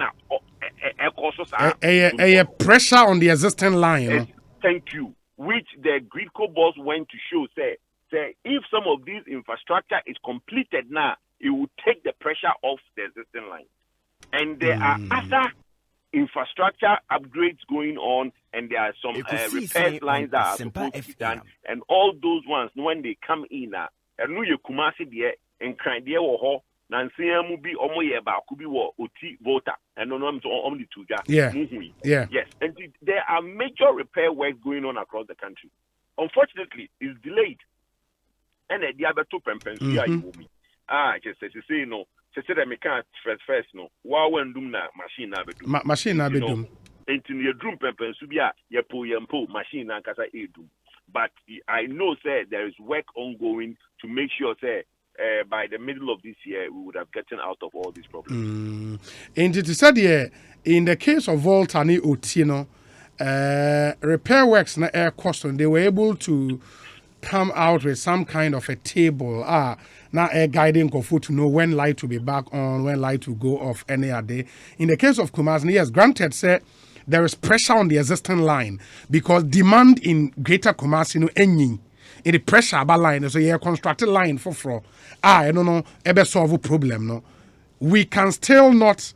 A: A pressure on the existing line.
F: Thank you. Which the Gridco boss went to show say if some of these infrastructure is completed now, it will take the pressure off the existing line. And there are other infrastructure upgrades going on, and there are some repair lines that are supposed to be done. And all those ones, when they come in, and no you Kumasi there and cry there or Nancy be omoye ba kubi wo oti voter and no only to
A: yeah.
F: Yes, and there are major repair work going on across the country. Unfortunately, it's delayed. And the other two pempens just say no. Say that me can't first no. Wow, when doom na machine na bedum.
A: Machine na bedum.
F: Into your drum pempens to be a yempo machine na kasa edum. But I know say there is work ongoing to make sure say by the middle of this year we would have gotten out of all these problems.
A: And it is said here in the case of Volta Otino, repair works na air cost, they were able to come out with some kind of a table, now a guiding Kofu to know when light will be back on, when light will go off any other day. In the case of Kumasi, yes, granted, say there is pressure on the existing line because demand in Greater Kumasi no any. In the pressure about line, so you constructed line for I don't know, ever solve a problem. No, we can still not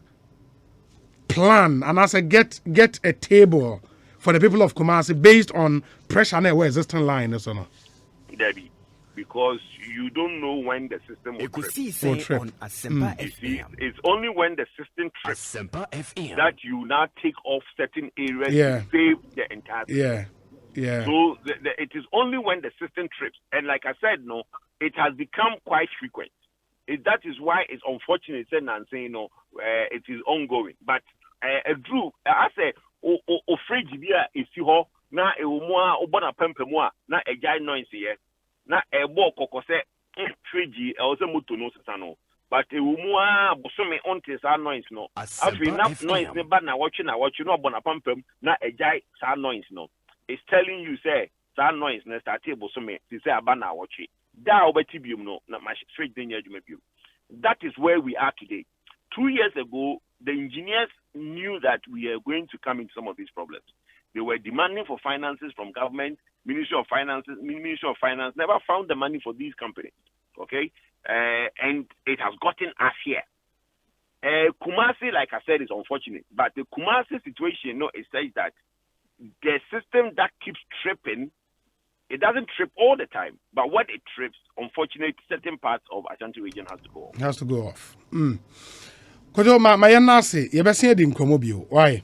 A: plan and as I get a table for the people of Kumasi based on pressure on the existing line. So no,
F: Debbie, because you don't know when the system will trip.
C: Ekosiisen on Asempa FM.
F: It's only when the system trips
C: Asempa FM.
F: that you now take off certain areas
A: Yeah.
F: to save the entire system.
A: yeah.
F: So it is only when the system trips, and like I said, no, it has become quite frequent. That is why it's unfortunate, and saying no, it is ongoing. But Drew, I say, afraid is here na more obana pempemua na a giant noise here na a walk or say frigi also mutu no sano. But a more bosome ontes are noise no. After enough noise, but now watching no bonapam na a giant sound noise no. It's telling you, say, that noise next at table so me, say about now watch it. That over tibium no, not my straight danger you. That is where we are today. 2 years ago, the engineers knew that we are going to come into some of these problems. They were demanding for finances from government, Ministry of Finance never found the money for these companies. Okay? And it has gotten us here. Kumasi, like I said, is unfortunate. But the Kumasi situation, no, it says that the system that keeps tripping, it doesn't trip all the time, but when it trips, unfortunately, certain parts of Ashanti region has to go off.
A: Has to go off. Kojo my nasi, you be seeing the Nkomobio. Why?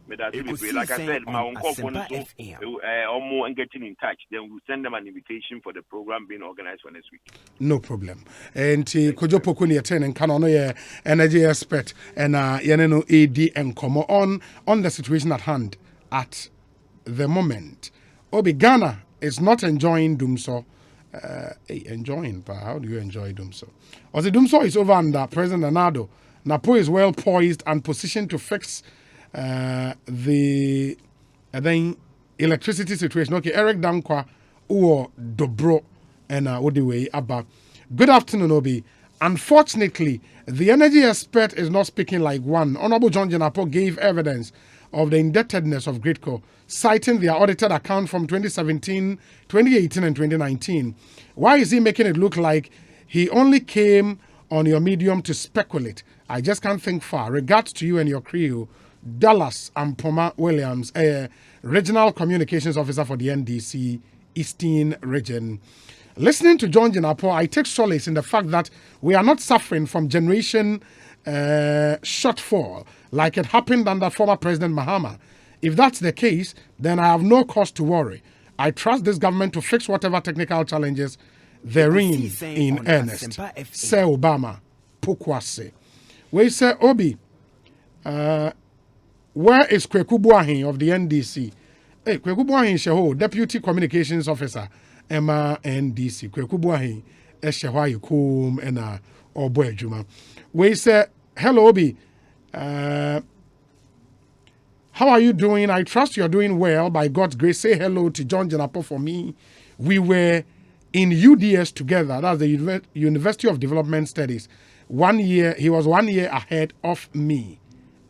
F: Like I said, my uncle and getting in touch, then we'll send them an invitation for the program being organized for next week.
A: No problem. And Kojo Pokuni attend and can honor your energy expert and Yaneno AD and Komo on the situation at hand at the moment. Obi Ghana is not enjoying Dumsor. Enjoying, but how do you enjoy Dumsor? Or the Dumsor is over under President Anado. Napo is well poised and positioned to fix the electricity situation. Okay, Eric Dankwa or Dobro and Odiwe Abba. Good afternoon, Obi. Unfortunately, the energy expert is not speaking like one. Honorable John Jenapo gave evidence of the indebtedness of Gridco, citing their audited account from 2017, 2018, and 2019. Why is he making it look like he only came on your medium to speculate? I just can't think far. Regards to you and your crew, Dallas Ampoma Williams, Regional Communications Officer for the NDC Eastern Region. Listening to John Jenapo, I take solace in the fact that we are not suffering from generation shortfall like it happened under former President Mahama. If that's the case, then I have no cause to worry. I trust this government to fix whatever technical challenges therein in earnest. Say Obama, Pokwase. We say, Obi, where is Kweku Buahin of the NDC? Hey, Kweku Buahin Sheho, Deputy Communications Officer, Emma NDC. Kweku Buahin, Eshewa Yukum, and Oboe Juma. We say, hello, Obi. How are you doing? I trust you're doing well. By God's grace, say hello to John Jenapo for me. We were in UDS together. That's the University of Development Studies. 1 year, he was 1 year ahead of me.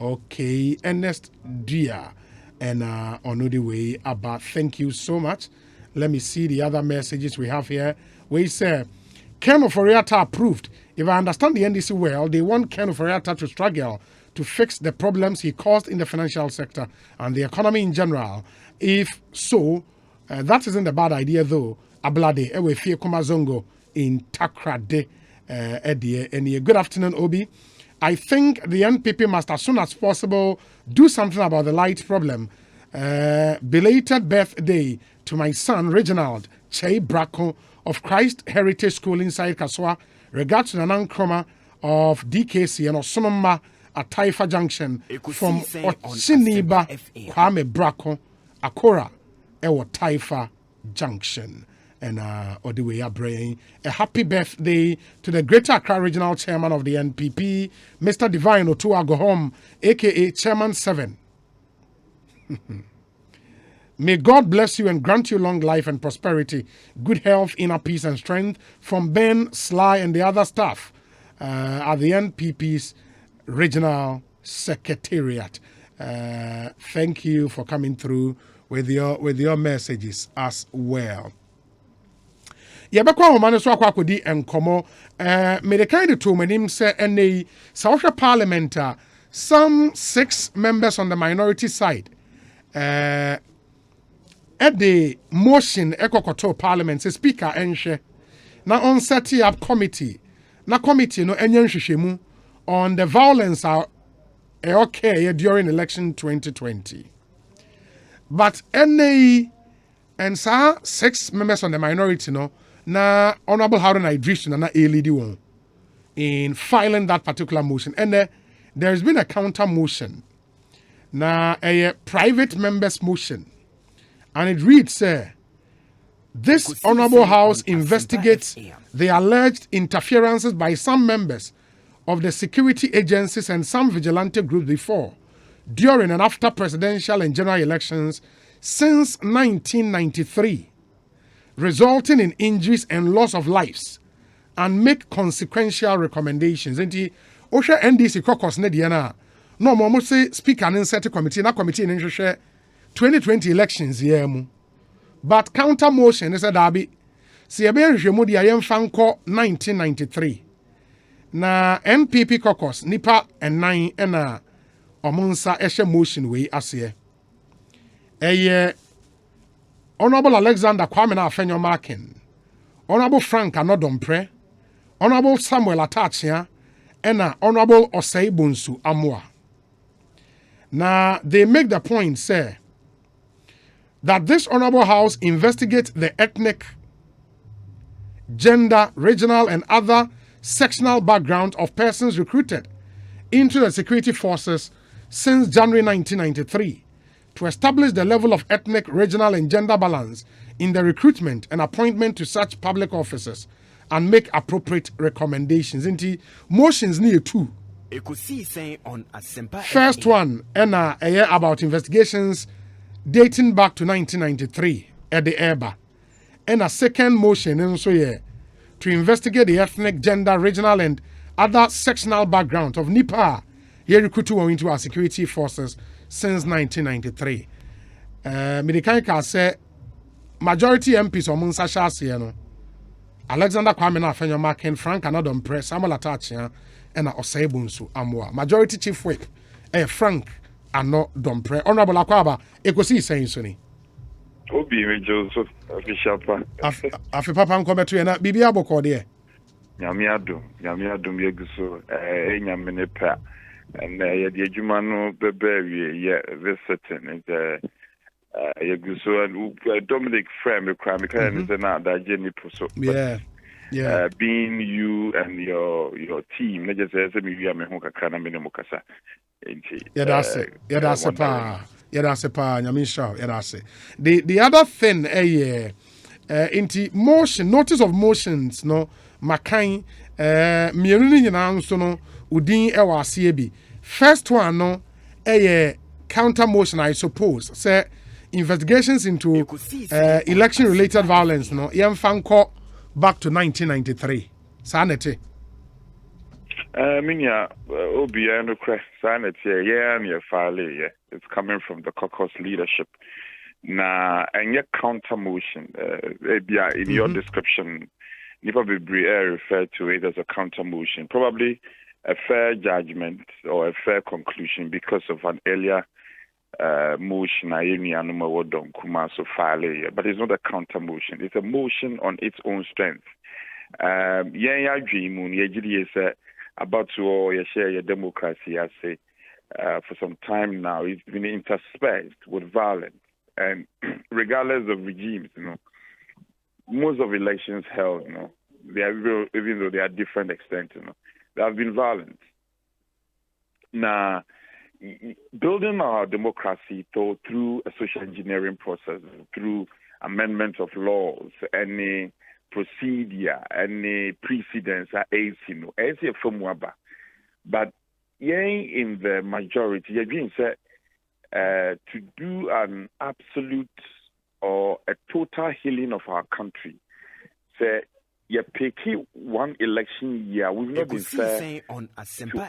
A: Okay, Ernest Dia and on the way about. Thank you so much. Let me see the other messages we have here. We say, Ken Oforiatta approved. If I understand the NDC well, they want Ken Oforiatta to struggle to fix the problems he caused in the financial sector and the economy in general. If so, that isn't a bad idea though. Ablade, Ewe Fie Kumazongo in Takrade, Good afternoon, Obi. I think the NPP must, as soon as possible, do something about the light problem. Belated birthday to my son, Reginald Che Bracco of Christ Heritage School inside Kaswa. Regards to the Nankroma of DKC and Osonoma at Taifa Junction from Ochiniba Kwame Bracco, Akora, Ewo Taifa Junction. And Odiwe Abraham. A happy birthday to the Greater Accra Regional Chairman of the NPP, Mr. Divine Otua Gohom, aka Chairman 7. May God bless you and grant you long life and prosperity, good health, inner peace and strength from Ben, Sly, and the other staff at the NPP's Regional Secretariat. Thank you for coming through with your messages as well. Yɛbɛkɔ ahoma no so akɔ akɔdi nkɔmmɔ mede kan de to m'anim sɛ ɛnnɛ yi sɛ wohwɛ parliament a some 6 members on the minority side ɛde motion ɛkɔkɔtɔ parliament sɛ speaker ɛnhwɛ na on set up committee na committee no ɛnyɛ nhwehwɛmu on the violence a ɛɔkɛɛ during election 2020 but ɛnnɛ yi and saa 6 members on the minority no na Honorable Haruna Idris na lead one in filing that particular motion. And there has been a counter motion. Na a private members motion. And it reads, this Honorable House investigates the alleged interferences by some members of the security agencies and some vigilante groups before, during and after presidential and general elections since 1993. Resulting in injuries and loss of lives, and make consequential recommendations. Enti Osha NDC caucus ne diana no mo say speaker and set committee na committee in 2020 elections year mu. But counter motion is a dabi si ebe nhwemu dia yemfa nkɔ 1993 na NPP caucus nipa and 9 na omunsa ehye motion we ase eye Honorable Alexander Kwame Afenyo Markin, Honorable Frank Anodompre, Honorable Samuel Atachia, and Honorable Osei Bunsu Amwa. Now, they make the point, say, that this Honorable House investigates the ethnic, gender, regional, and other sectional background of persons recruited into the security forces since January 1993. To establish the level of ethnic, regional, and gender balance in the recruitment and appointment to such public officers and make appropriate recommendations. Into motions near 2.
C: Ekosiisen on Asempa
A: First one, a year about investigations dating back to 1993 at the ERBA. And a second motion to investigate the ethnic, gender, regional, and other sectional background of NIPA here recruited into our security forces since 1993. Medikanka say majority MPs on Munsasha Sieno, Alexander Kwame Afenyo Markin, Frank Anodompre, Samuel Atachia, and Osei Bunsu Amwa. Majority Chief Whip, Frank Anodompre. Honorable Akwaba, Ekosiisen Suni.
G: Obi me Joseph official pa.
A: Afi papa nkome to na bibia boko de.
G: Nyame adum yeguso nyame ne pa. And the adwuma no bebe ye visiting is yeguso and Dominic Frame crime kind is na that Jenny Puso.
A: Yeah.
G: Being you and your team, not just say me we am ho kakra na me ne mokasa.
A: That's pa nyamisha that's the other thing into motion notice of motions no makan mienu ni nyina nso no udin ewa asie bi first one no counter motion I suppose say investigations into election related violence no yemfa nko back to 1993 sanity
G: Minya Obi and sanity yeah and your file it's coming from the caucus leadership na and your counter motion in your description you probably refer to it as a counter motion, probably a fair judgment or a fair conclusion because of an earlier motion but it's not a counter motion, it's a motion on its own strength. About to share your democracy, I say, for some time now, it's been interspersed with violence. And regardless of regimes, most of elections held, they are, even though they are different extent, there have been violence. Now, building our democracy through a social engineering process, through amendment of laws, any procedure, any precedents, but in the majority, you're being said to do an absolute or a total healing of our country. Say, you pick one election year. We've not been fair to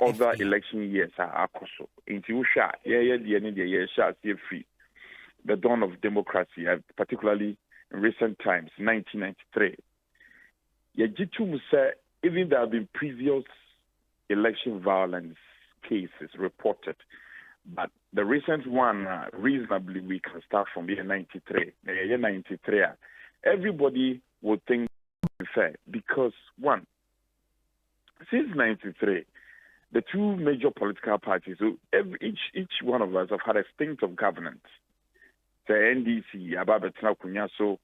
G: other election years. Into the dawn of democracy, particularly in recent times, 1993. Even there have been previous election violence cases reported, but the recent one, reasonably, we can start from year 93. Year 93, everybody would think fair because, one, since 93, the two major political parties, so each one of us have had a stint of governance. The NDC, Ababetina Kunyaso,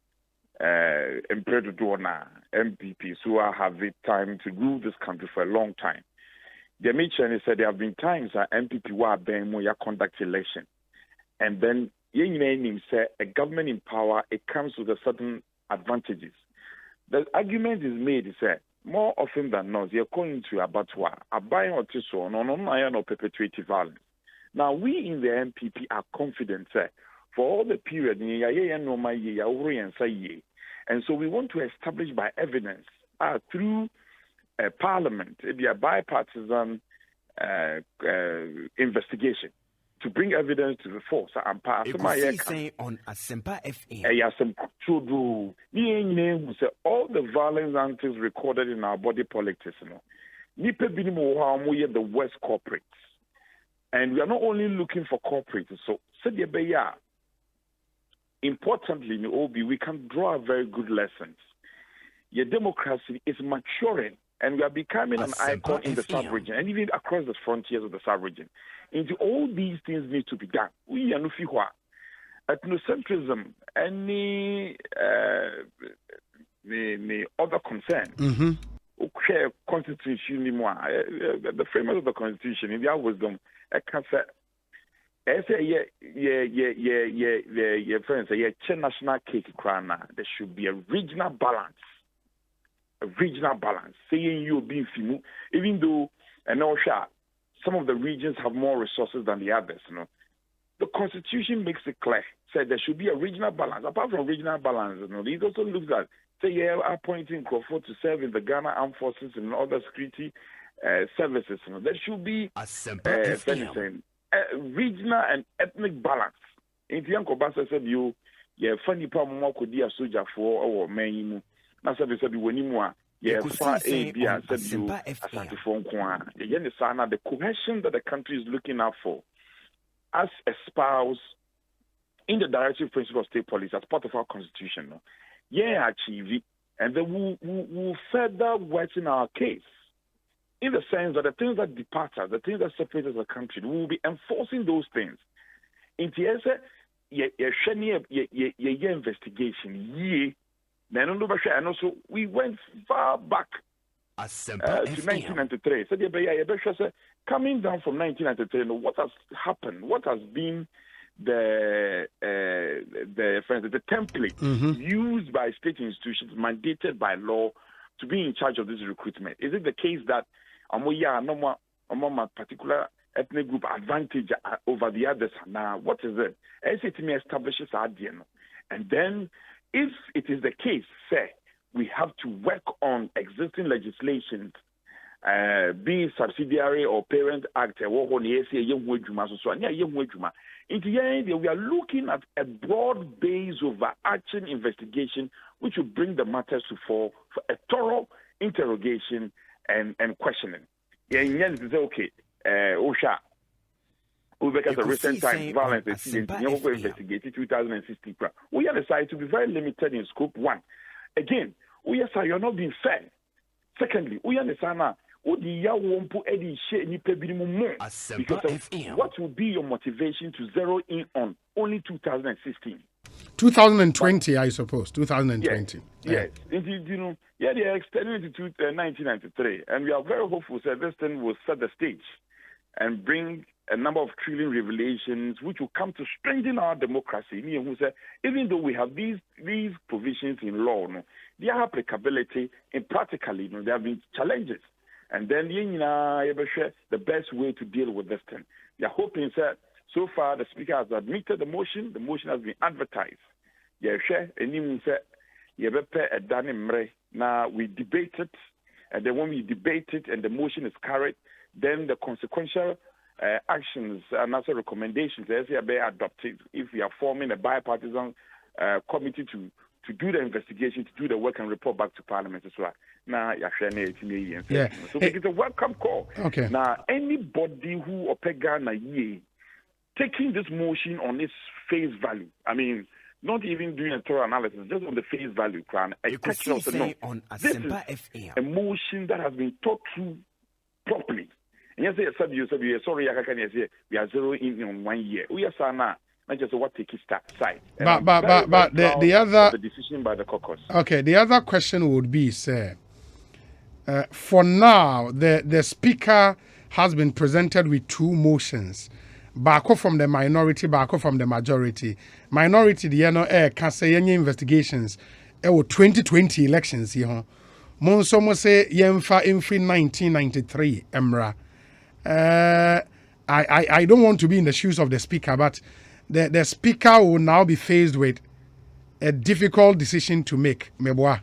G: Emperor Dona, MPP, so I have the time to rule this country for a long time. The Mitchell said there have been times that MPP were being more conduct election. And then, say a government in power, it comes with a certain advantages. The argument is made, more often than not, you're going to abattoir, a buying or tissue, no perpetuating violence. Now, we in the MPP are confident, for all the period, and so we want to establish by evidence through Parliament, it be a bipartisan investigation to bring evidence to the force and pass.
C: Ekosiisen on Asempa FM.
G: All the violence antics recorded in our body politics, the worst corporates, and we are not only looking for corporates. So, importantly, in OB, we can draw very good lessons. Your democracy is maturing, and we are becoming an icon in the sub-region, and even across the frontiers of the sub-region. Into all these things need to be done. We are no ethnocentrism, any other concern. Okay, constitution, the framers of the constitution, in their wisdom, I can say, national cake crana. There should be a regional balance. Saying you being Fimu, even though some of the regions have more resources than the others, the constitution makes it clear. Said there should be a regional balance. Apart from regional balance, it also looks at appointing Crawford to serve in the Ghana Armed Forces and other security services. There should be regional and ethnic balance. In the Uncle Bassa said funny problem more could be a soldier for our main. Na said when you are far said you the cohesion that the country is looking out for as espoused in the directive principle of state policy as part of our constitution. Achieve it, and then we'll further work in our case. In the sense that the things that depart us, the things that separate us as a country, we will be enforcing those things. In the answer, investigation, and also we went far back to 1993. So coming down from 1993, what has happened? What has been the template used by state institutions, mandated by law, to be in charge of this recruitment? Is it the case that particular ethnic group advantage over the others? Now, what is it? It establishes our DNA. And then, if it is the case, we have to work on existing legislation, being subsidiary or parent act. We are looking at a broad base overarching investigation which will bring the matters to fore for a thorough interrogation and questioning. Okay, Osha. Because of recent times, violence investigated 2016. We are decided to be very limited in scope. One, again, we are you're not being fair. Secondly, we understand because what will be your motivation to zero in on only 2016?
A: 2020, I suppose. 2020.
G: Yes. They are extending it to 1993, and we are very hopeful that this thing will set the stage and bring a number of thrilling revelations which will come to strengthen our democracy. Even though we have these provisions in law, their applicability in practically, there have been challenges. And then the best way to deal with this thing. They are hoping that So far, the Speaker has admitted the motion. The motion has been advertised. Now we debate it, and then when we debate it and the motion is carried, then the consequential actions and also recommendations as they are adopted. If we are forming a bipartisan committee to do the investigation, to do the work and report back to Parliament as well. Now, so it's a welcome call.
A: Okay.
G: Now, anybody who Opegana taking this motion on its face value, I mean, not even doing a thorough analysis, just on the face value,
C: Ekosiisen on
G: this is
C: Asempa FM.
G: a motion that has been thought through properly. And yes, sorry, we are zeroing in on 1 year. We are not just what take his side.
A: But the other
G: the decision by the caucus.
A: Okay, the other question would be, sir, for now, the Speaker has been presented with two motions. Back from the minority, back from the majority. Minority, can say any investigations. 2020 elections, Monsomo say yemfa in 1993, Emra. I don't want to be in the shoes of the Speaker, but the Speaker will now be faced with a difficult decision to make. Meboa.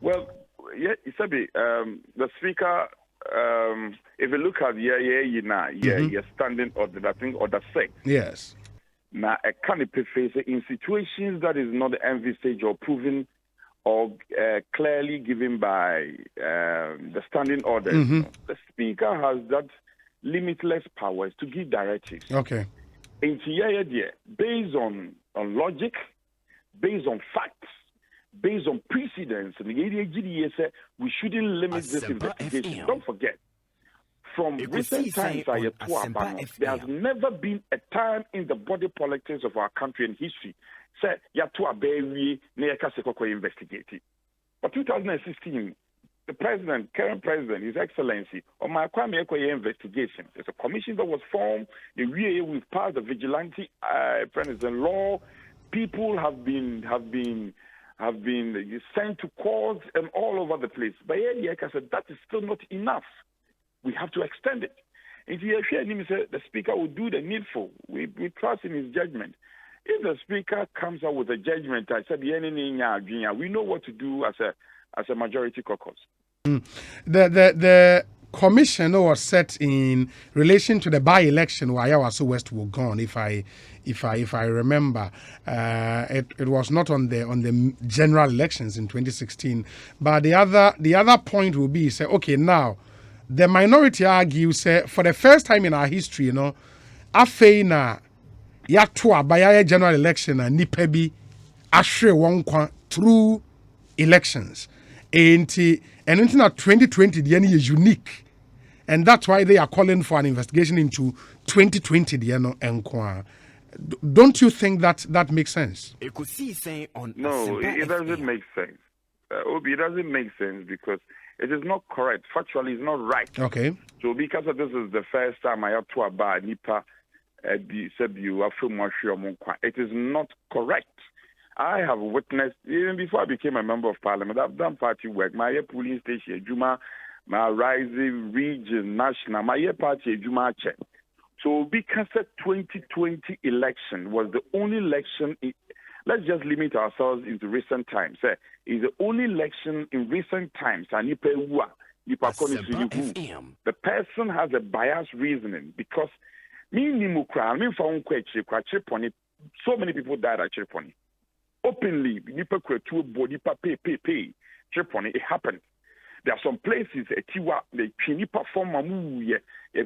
G: Well, yeah, the Speaker. If you look at your standing order, I think order 6.
A: Yes.
G: Now, a canopy face in situations that is not envisaged or proven or clearly given by the standing order. The Speaker has that limitless powers to give directives.
A: Okay.
G: And based on logic, based on facts, based on precedents, we shouldn't limit this investigation. Don't forget, from recent times, there has never been a time in the body politics of our country and history said investigated. But 2016, the current president, His Excellency, on my investigation. There's a commission that was formed. We've passed the vigilante president law. People have been sent to courts and all over the place. But I said that is still not enough. We have to extend it. And the Speaker will do the needful. We trust in his judgment. If the Speaker comes out with a judgment, I said, we know what to do as a majority caucus.
A: The commission was set in relation to the by-election where Ayawaso West will gone. If I remember, it was not on the general elections in 2016. But the other point will be say, okay, now the minority argues for the first time in our history, afeina yatua by general election and nipebi ashre wonkwa through elections. And in 2020 the is unique. And that's why they are calling for an investigation into 2020 the Don't you think that makes sense?
C: Ekosiisen on
G: No,
C: Asempa
G: it doesn't
C: FM.
G: make sense. Obi, it doesn't make sense because it is not correct. Factually, it's not right.
A: Okay.
G: So because this is the first time I have to abide Nipa, it is not correct. I have witnessed, even before I became a member of parliament, I've done party work. My police station, Juma, my rising region, national, my party, Juma check. So because the 2020 election was the only election, let's just limit ourselves into recent times. It's the only election in recent times.
C: Asempa FM.
G: The person has a biased reasoning because so many people died at Chirponi. Openly, it happened. There are some places the Chinipa form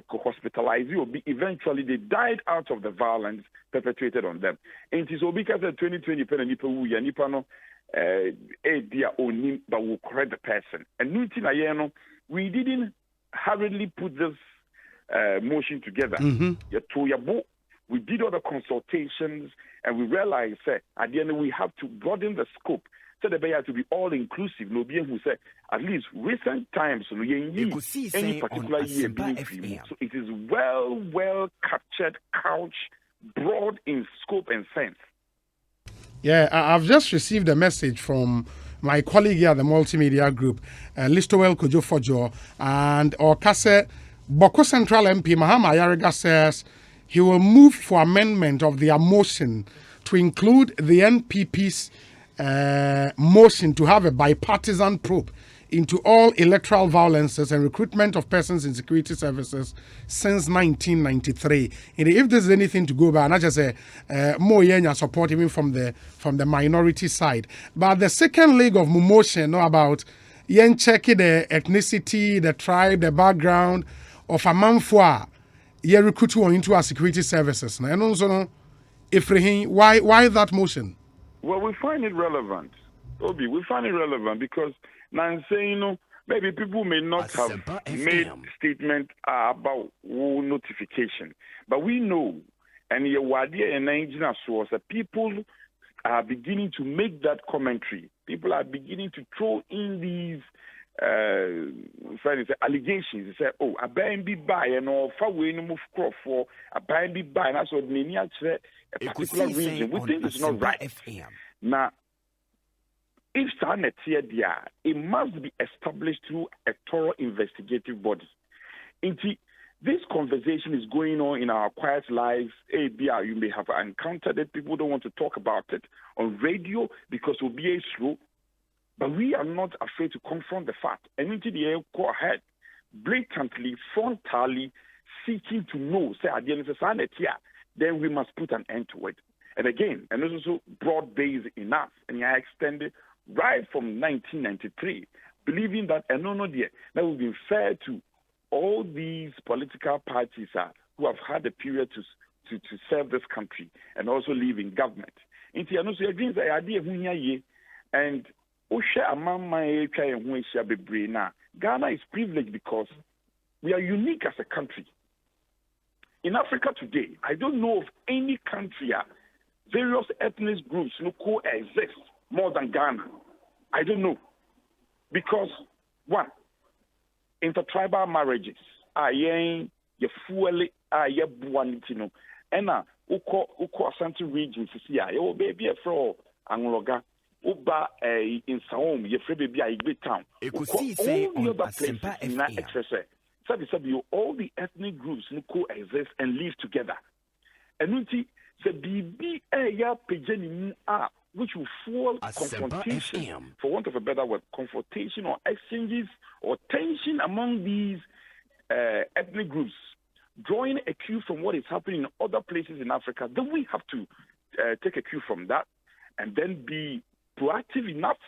G: hospitalized eventually they died out of the violence perpetrated on them. And it is because of 2020 but will correct the person. And we didn't hurriedly put this motion together. We did all the consultations and we realized at the end we have to broaden the scope so that they have to be all inclusive. No being who said at least recent times so any particular year being free. So it is well captured, couched, broad in scope and sense.
A: Yeah, I've just received a message from my colleague here at the multimedia group, Listowel Kojo Fojo, and Okase Boko Central MP Mahama Yarega says he will move for amendment of their motion to include the NPP's motion to have a bipartisan probe into all electoral violences and recruitment of persons in security services since 1993. And if there's anything to go by, not just more support even from the minority side. But the second leg of motion about checking the ethnicity, the tribe, the background of a manfua recruit into our security services. And also, why that motion?
G: Well, we find it relevant, Obi. We find it relevant because now saying maybe people may not have made statement about notification, but we know, and your idea and engineer source that people are beginning to make that commentary. People are beginning to throw in these allegations. They say, "Oh, a band be by and all far away no move crop for a band be by," and that's what many a particular region. We think it's not right. Now, if Sanet here, it must be established through a thorough investigative body. This conversation is going on in our quiet lives. You may have encountered it. People don't want to talk about it on radio because it will be slow. But we are not afraid to confront the fact. And into the air, go ahead, blatantly, frontally, seeking to know, say, at the end of the here, then we must put an end to it. And again, and it's also broad-based enough, and you are extended right from 1993, believing that, and that would be fair to all these political parties who have had a period to serve this country and also live in government. And Ghana is privileged because we are unique as a country. In Africa today, I don't know of any country various ethnic groups coexist more than Ghana. I don't know. Because, one, intertribal marriages are ye fuele ye buanitino. And uko Asante regions here, your baby from Angloga, Uba in Saom, ye free baby a great town.
C: Ekosiisen
G: all the other
C: on
G: places
C: Asempa
G: in that exercise. All the ethnic groups coexist and live together. And the BB which will fuel confrontation, for want of a better word, confrontation or exchanges or tension among these ethnic groups, drawing a cue from what is happening in other places in Africa. Then we have to take a cue from that and then be proactive enough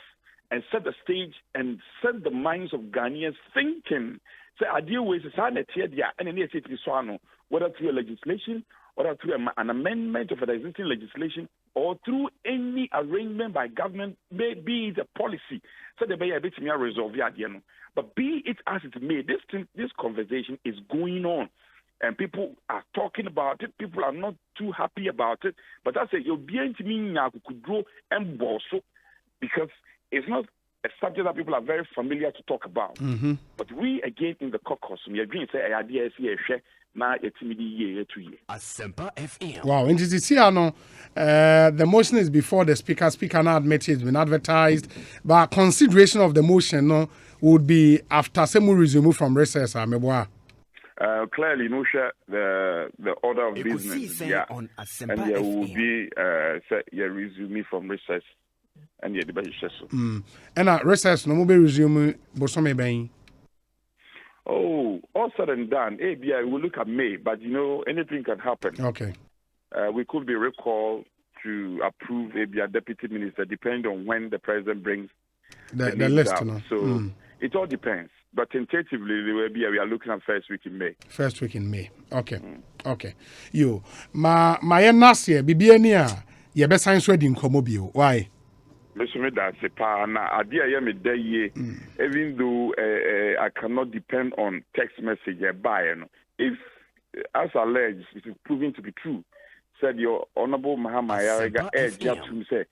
G: and set the stage and set the minds of Ghanaians thinking. So, ideal ways is whether through a legislation, or through an amendment of an existing legislation, or through any arrangement by government, be it a policy, so they may a bit more resolve it. But be it as it may, this conversation is going on, and people are talking about it. People are not too happy about it. But I say you'll be able to mean could grow and also because it's not a subject that people are very familiar to talk about. Mm-hmm. But we again in the caucus, we agree to say idea is now it's year to year.
C: Asempa FM.
A: Wow, and you see, the motion is before the speaker. Speaker now admit it's been advertised, but consideration of the motion would be after Semu resume from recess.
G: Clearly, the order of business,
C: on Asempa
G: and there will
C: FM.
G: be resume from recess, and the debate is
A: And recess no be resume bosome ben.
G: Oh, all said and done, ABI will look at May, but anything can happen.
A: Okay.
G: We could be recalled to approve ABI deputy minister, depending on when the president brings the list out. So it all depends. But tentatively, we are looking at first week in May.
A: First week in May. Okay. Okay. You, my nasia bibiania, ye be science ready in Komobio. Why?
G: Even though I cannot depend on text message if as alleged it is proving to be true, said your honorable Mahama Yarega to say,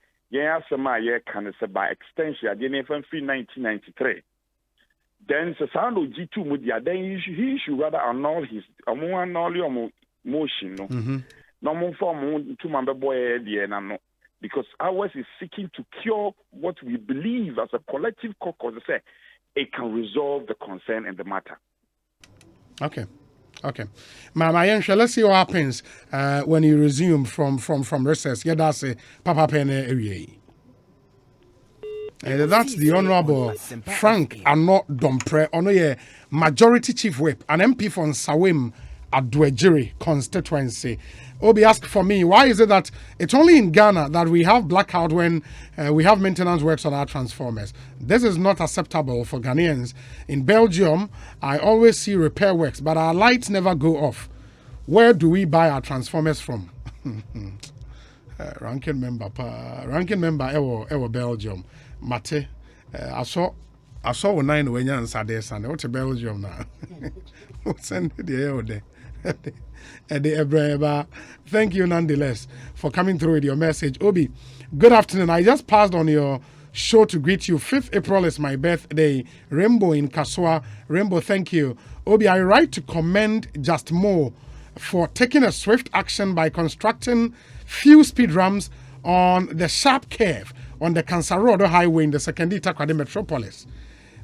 G: can say by extension, I didn't even feel 1993. Then Sasano G2 Mudia, then he should rather annul his motion, no more form to member boy, because ours is seeking to cure what we believe as a collective caucus. Say it can resolve the concern and the matter.
A: Okay. Okay. Mama Yensha, let's see what happens when you resume from recess. Yeah, that's a Papa Pene area. That's the Honorable Frank Anot Dompre, Onoye Majority Chief Whip, an MP from Sawim Adwejiri constituency. Obi asked for me, why is it that it's only in Ghana that we have blackout when we have maintenance works on our transformers? This is not acceptable for Ghanaians. In Belgium, I always see repair works, but our lights never go off. Where do we buy our transformers from? Ranking member, Ewo Belgium. Mate, I saw 9 when you answered this, and what's Belgium now? Send the Thank you nonetheless for coming through with your message. Obi, good afternoon. I just passed on your show to greet you. 5th April is my birthday. Rainbow in Kaswa. Rainbow, thank you. Obi, I write to commend Just More for taking a swift action by constructing few speed ramps on the sharp curve on the Kansaro Highway in the Sekondi Takoradi Metropolis,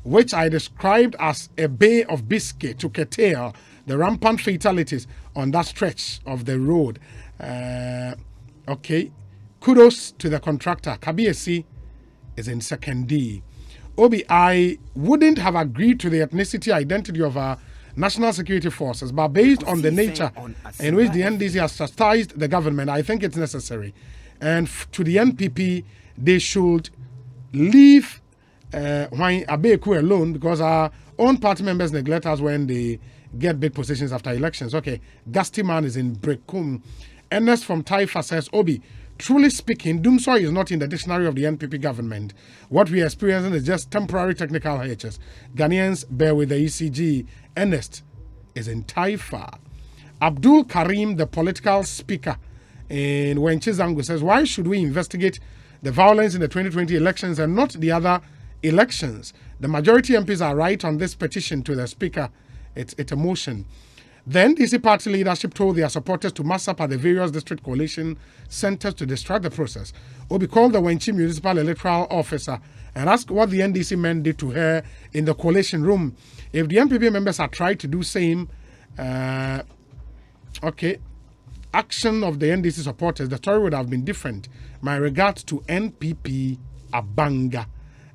A: which I described as a bay of biscuit to curtail the rampant fatalities on that stretch of the road. Okay. Kudos to the contractor. Kabiesi is in Sekondi. Obi, I wouldn't have agreed to the ethnicity identity of our national security forces, but based on the nature in which the NDC has chastised the government, I think it's necessary. And to the NPP, they should leave Abeku alone, because our own party members neglect us when they get big positions after elections. Okay, Gusty Man is in Brekum. Ernest from Taifa says, Obi, truly speaking, Dumsor is not in the dictionary of the NPP government. What we are experiencing is just temporary technical hitches. Ghanaians bear with the ECG. Ernest is in Taifa. Abdul Karim, the political speaker in Wenchizangu, says, why should we investigate the violence in the 2020 elections and not the other elections? The majority MPs are right on this petition to the speaker. It's a motion. Then NDC party leadership told their supporters to mass up at the various district coalition centers to distract the process. Obi called the Wenchi municipal electoral officer and asked what the NDC men did to her in the coalition room. If the NPP members had tried to do same, action of the NDC supporters, the story would have been different. My regards to NPP Abanga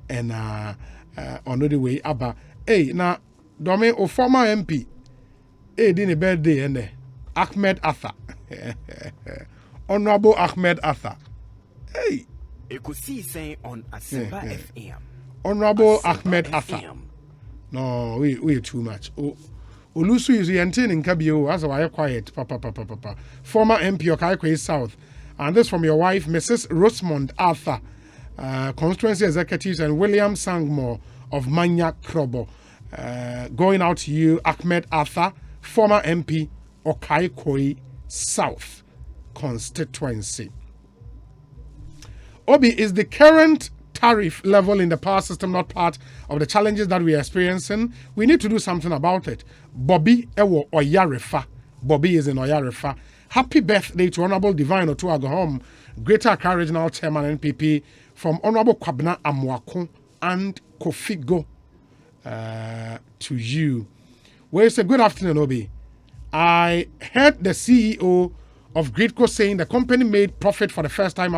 A: and another way Abba. Hey, now, Dome, o former MP, didn't birthday and Ahmed Arthur. Honorable Ahmed Arthur. Hey.
C: Ekosiisen on Asempa FM.
A: Honorable Ahmed Arthur. No, we too much. Olusu is in Kabio, as I quiet, papa. Former MP Okaikwe South. And this from your wife, Mrs. Rosamond Arthur, constituency executives, and William Sangmore of Manya Krobo. Going out to you, Ahmed Arthur, former MP Okaikwe South constituency. Obi, is the current tariff level in the power system not part of the challenges that we are experiencing? We need to do something about it. Bobby Ewo Oyarefa. Bobby is in Oyarefa. Happy birthday to Honorable Divine Otuagohom, Greater Accra Regional Chairman NPP, from Honorable Kwabena Amwako and Kofigo to you. Well, it's a good afternoon, Obi. I heard the CEO of Gridco saying the company made profit for the first time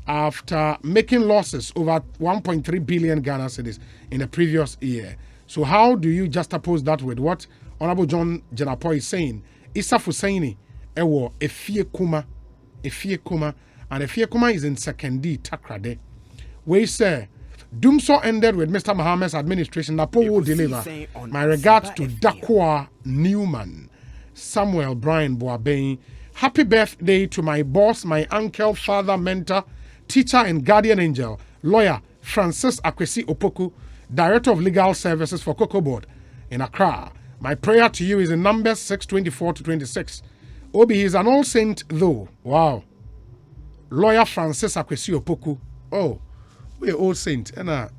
A: after making losses over 1.3 billion Ghana cedis in the previous year. So how do you juxtapose that with what Honorable John Jenapo is saying? Issa Fusaini, Ewo, Efie Kuma, and Efie Kuma is in Sekondi Takoradi. We say, Dumsor ended with Mr. Mohammed's administration. Napo will deliver. My regards to Dakwa Newman, Samuel Brian Boaben. Happy birthday to my boss, my uncle, father, mentor, teacher, and guardian angel, lawyer Francis Akwesi Opoku, Director of Legal Services for Cocoa Board in Accra. My prayer to you is in Numbers 6:24-26. Obi is an all saint though. Wow. Lawyer Francis Akwesi Opoku. Oh, we're all saint. And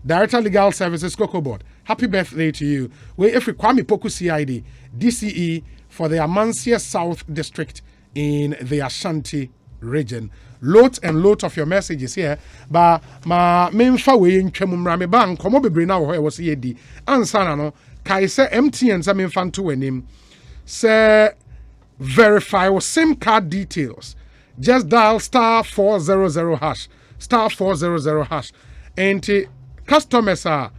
A: Director Legal Services Cocoa Board. Happy birthday to you. We if we Kwame Poku CID, DCE for the Amansia South District in the Ashanti region. Lot of your messages here, but ma memfa we ntwam mrame ban komo bebre na wo was ye di ansa na no kai say MTN sa me fanto wanim say verify your SIM card details. Just dial *400 hash, *400 hash. And customers are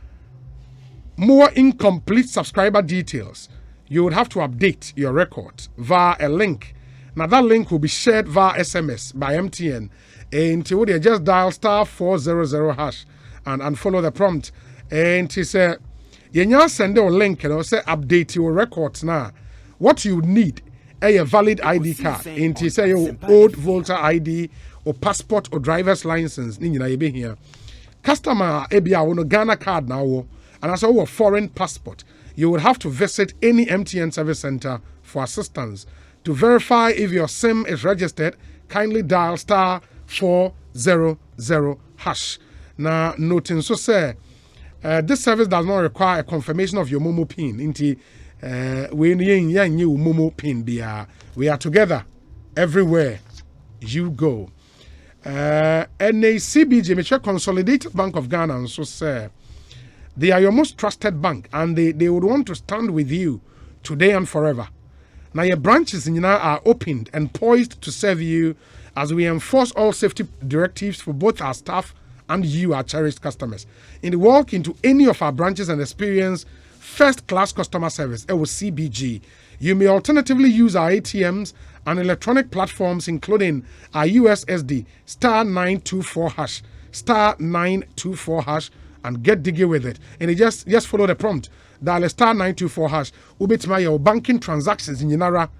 A: more incomplete subscriber details. You would have to update your record via a link. Now that link will be shared via SMS by MTN. And you just dial *400 hash and follow the prompt. And he said, you send a link and say update your records now. What you need a valid ID card. And he say your old voter ID or passport or driver's license. Here. Customer ABA on a Ghana card now, and as a foreign passport, you would have to visit any MTN service center for assistance. To verify if your SIM is registered, kindly dial *400 hash. Now, noting so say, this service does not require a confirmation of your Momo PIN. We are together everywhere you go. And a CBG, which is Consolidated Bank of Ghana, and so say they are your most trusted bank, and they would want to stand with you today and forever. Now your branches in Ghana are opened and poised to serve you as we enforce all safety directives for both our staff and you, our cherished customers. Walk into any of our branches and experience first-class customer service with CBG. You may alternatively use our ATMs and electronic platforms, including our USSD *924 hash, *924 hash, and get diggy with it. And you just follow the prompt. Dial *924 hash. Ubitma your banking transactions in Yanara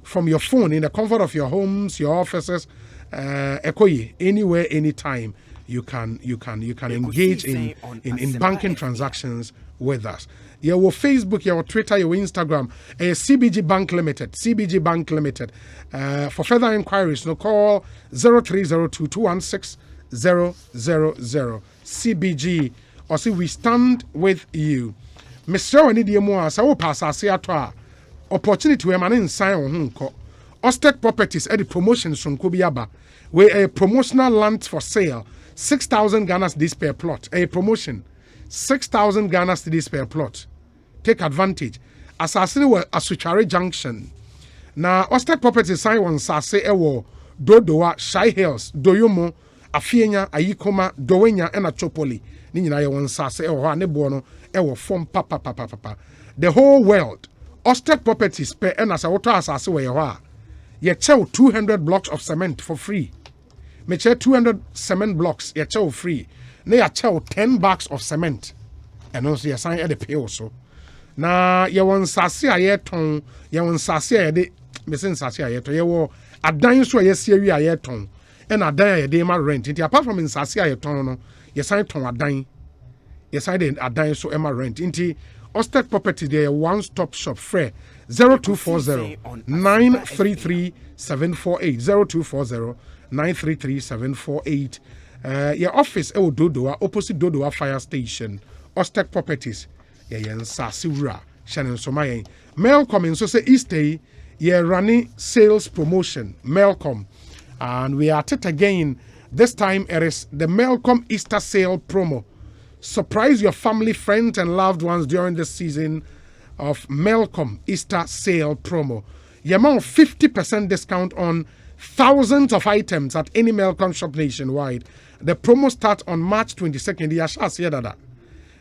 A: from your phone in the comfort of your homes, your offices, Ekoyi, anywhere, anytime. You can engage in banking transactions with us. Your Facebook, your Twitter, your Instagram, CBG Bank Limited, CBG Bank Limited. For further inquiries, call 0302-216-000. CBG, or see we stand with you. Mr. Wanidiemo, so pass us here to opportunity where man sign on Hunko. Ostek Properties at the promotions from Kubiaba, where a promotional land for sale. 6,000 Ghana cedis per plot. A promotion. 6,000 Ghana cedis per plot. Take advantage. Assassin were Asuchare Junction. Now, Ostek Properties sign one Sase Ewo, Dodoa, Shai Hills, Doyomo, Afienya, Ayikoma, Dowenya, and Achopoli. Nina one Sase Ewo, Nebono, Ewo, Form Papa. The whole world. Ostek Properties per Enasawato Asase Wewa. Ye chow 200 blocks of cement for free. Me chow 200 cement blocks, ye chow free. Ne ya chow 10 bags of cement. And also ye sign at the pay also. Na ye won sase aye ton, ye won sase aye de, me sen sase aye ton, ye wo adan so ye siewi aye ton. And adan aye de ma rent. Inti apart from in sase aye ton no, ye sign ton adan. Ye sign de adan so ema rent. Inti Ostek Property there one-stop shop free 0240 933 748 0240 933 748. Your office Dodoa opposite Dodoa Fire Station. Ostek Properties. Yeah, Sasiura. Shannon Somaye. Melcom so say Eastay. Yeah, running sales promotion. Melcom. And we are at it again. This time it is the Melcom Easter sale promo. Surprise your family, friends, and loved ones during the season of Melcom Easter sale promo. You amount 50% discount on thousands of items at any Melcom shop nationwide. The promo starts on March 22nd.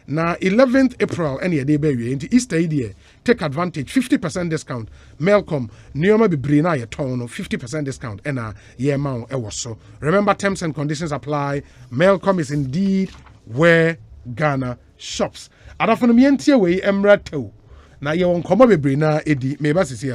A: Now 11th April, any day baby into Easter idea. Take advantage, 50% discount. Melcom, Nioma Bibrina ye tono, 50% discount. And ye amount so. Remember, terms and conditions apply. Melcom is indeed where Ghana shops. Adafunu mientie we emra tew. Na ye won komo bebre na edi meba sisi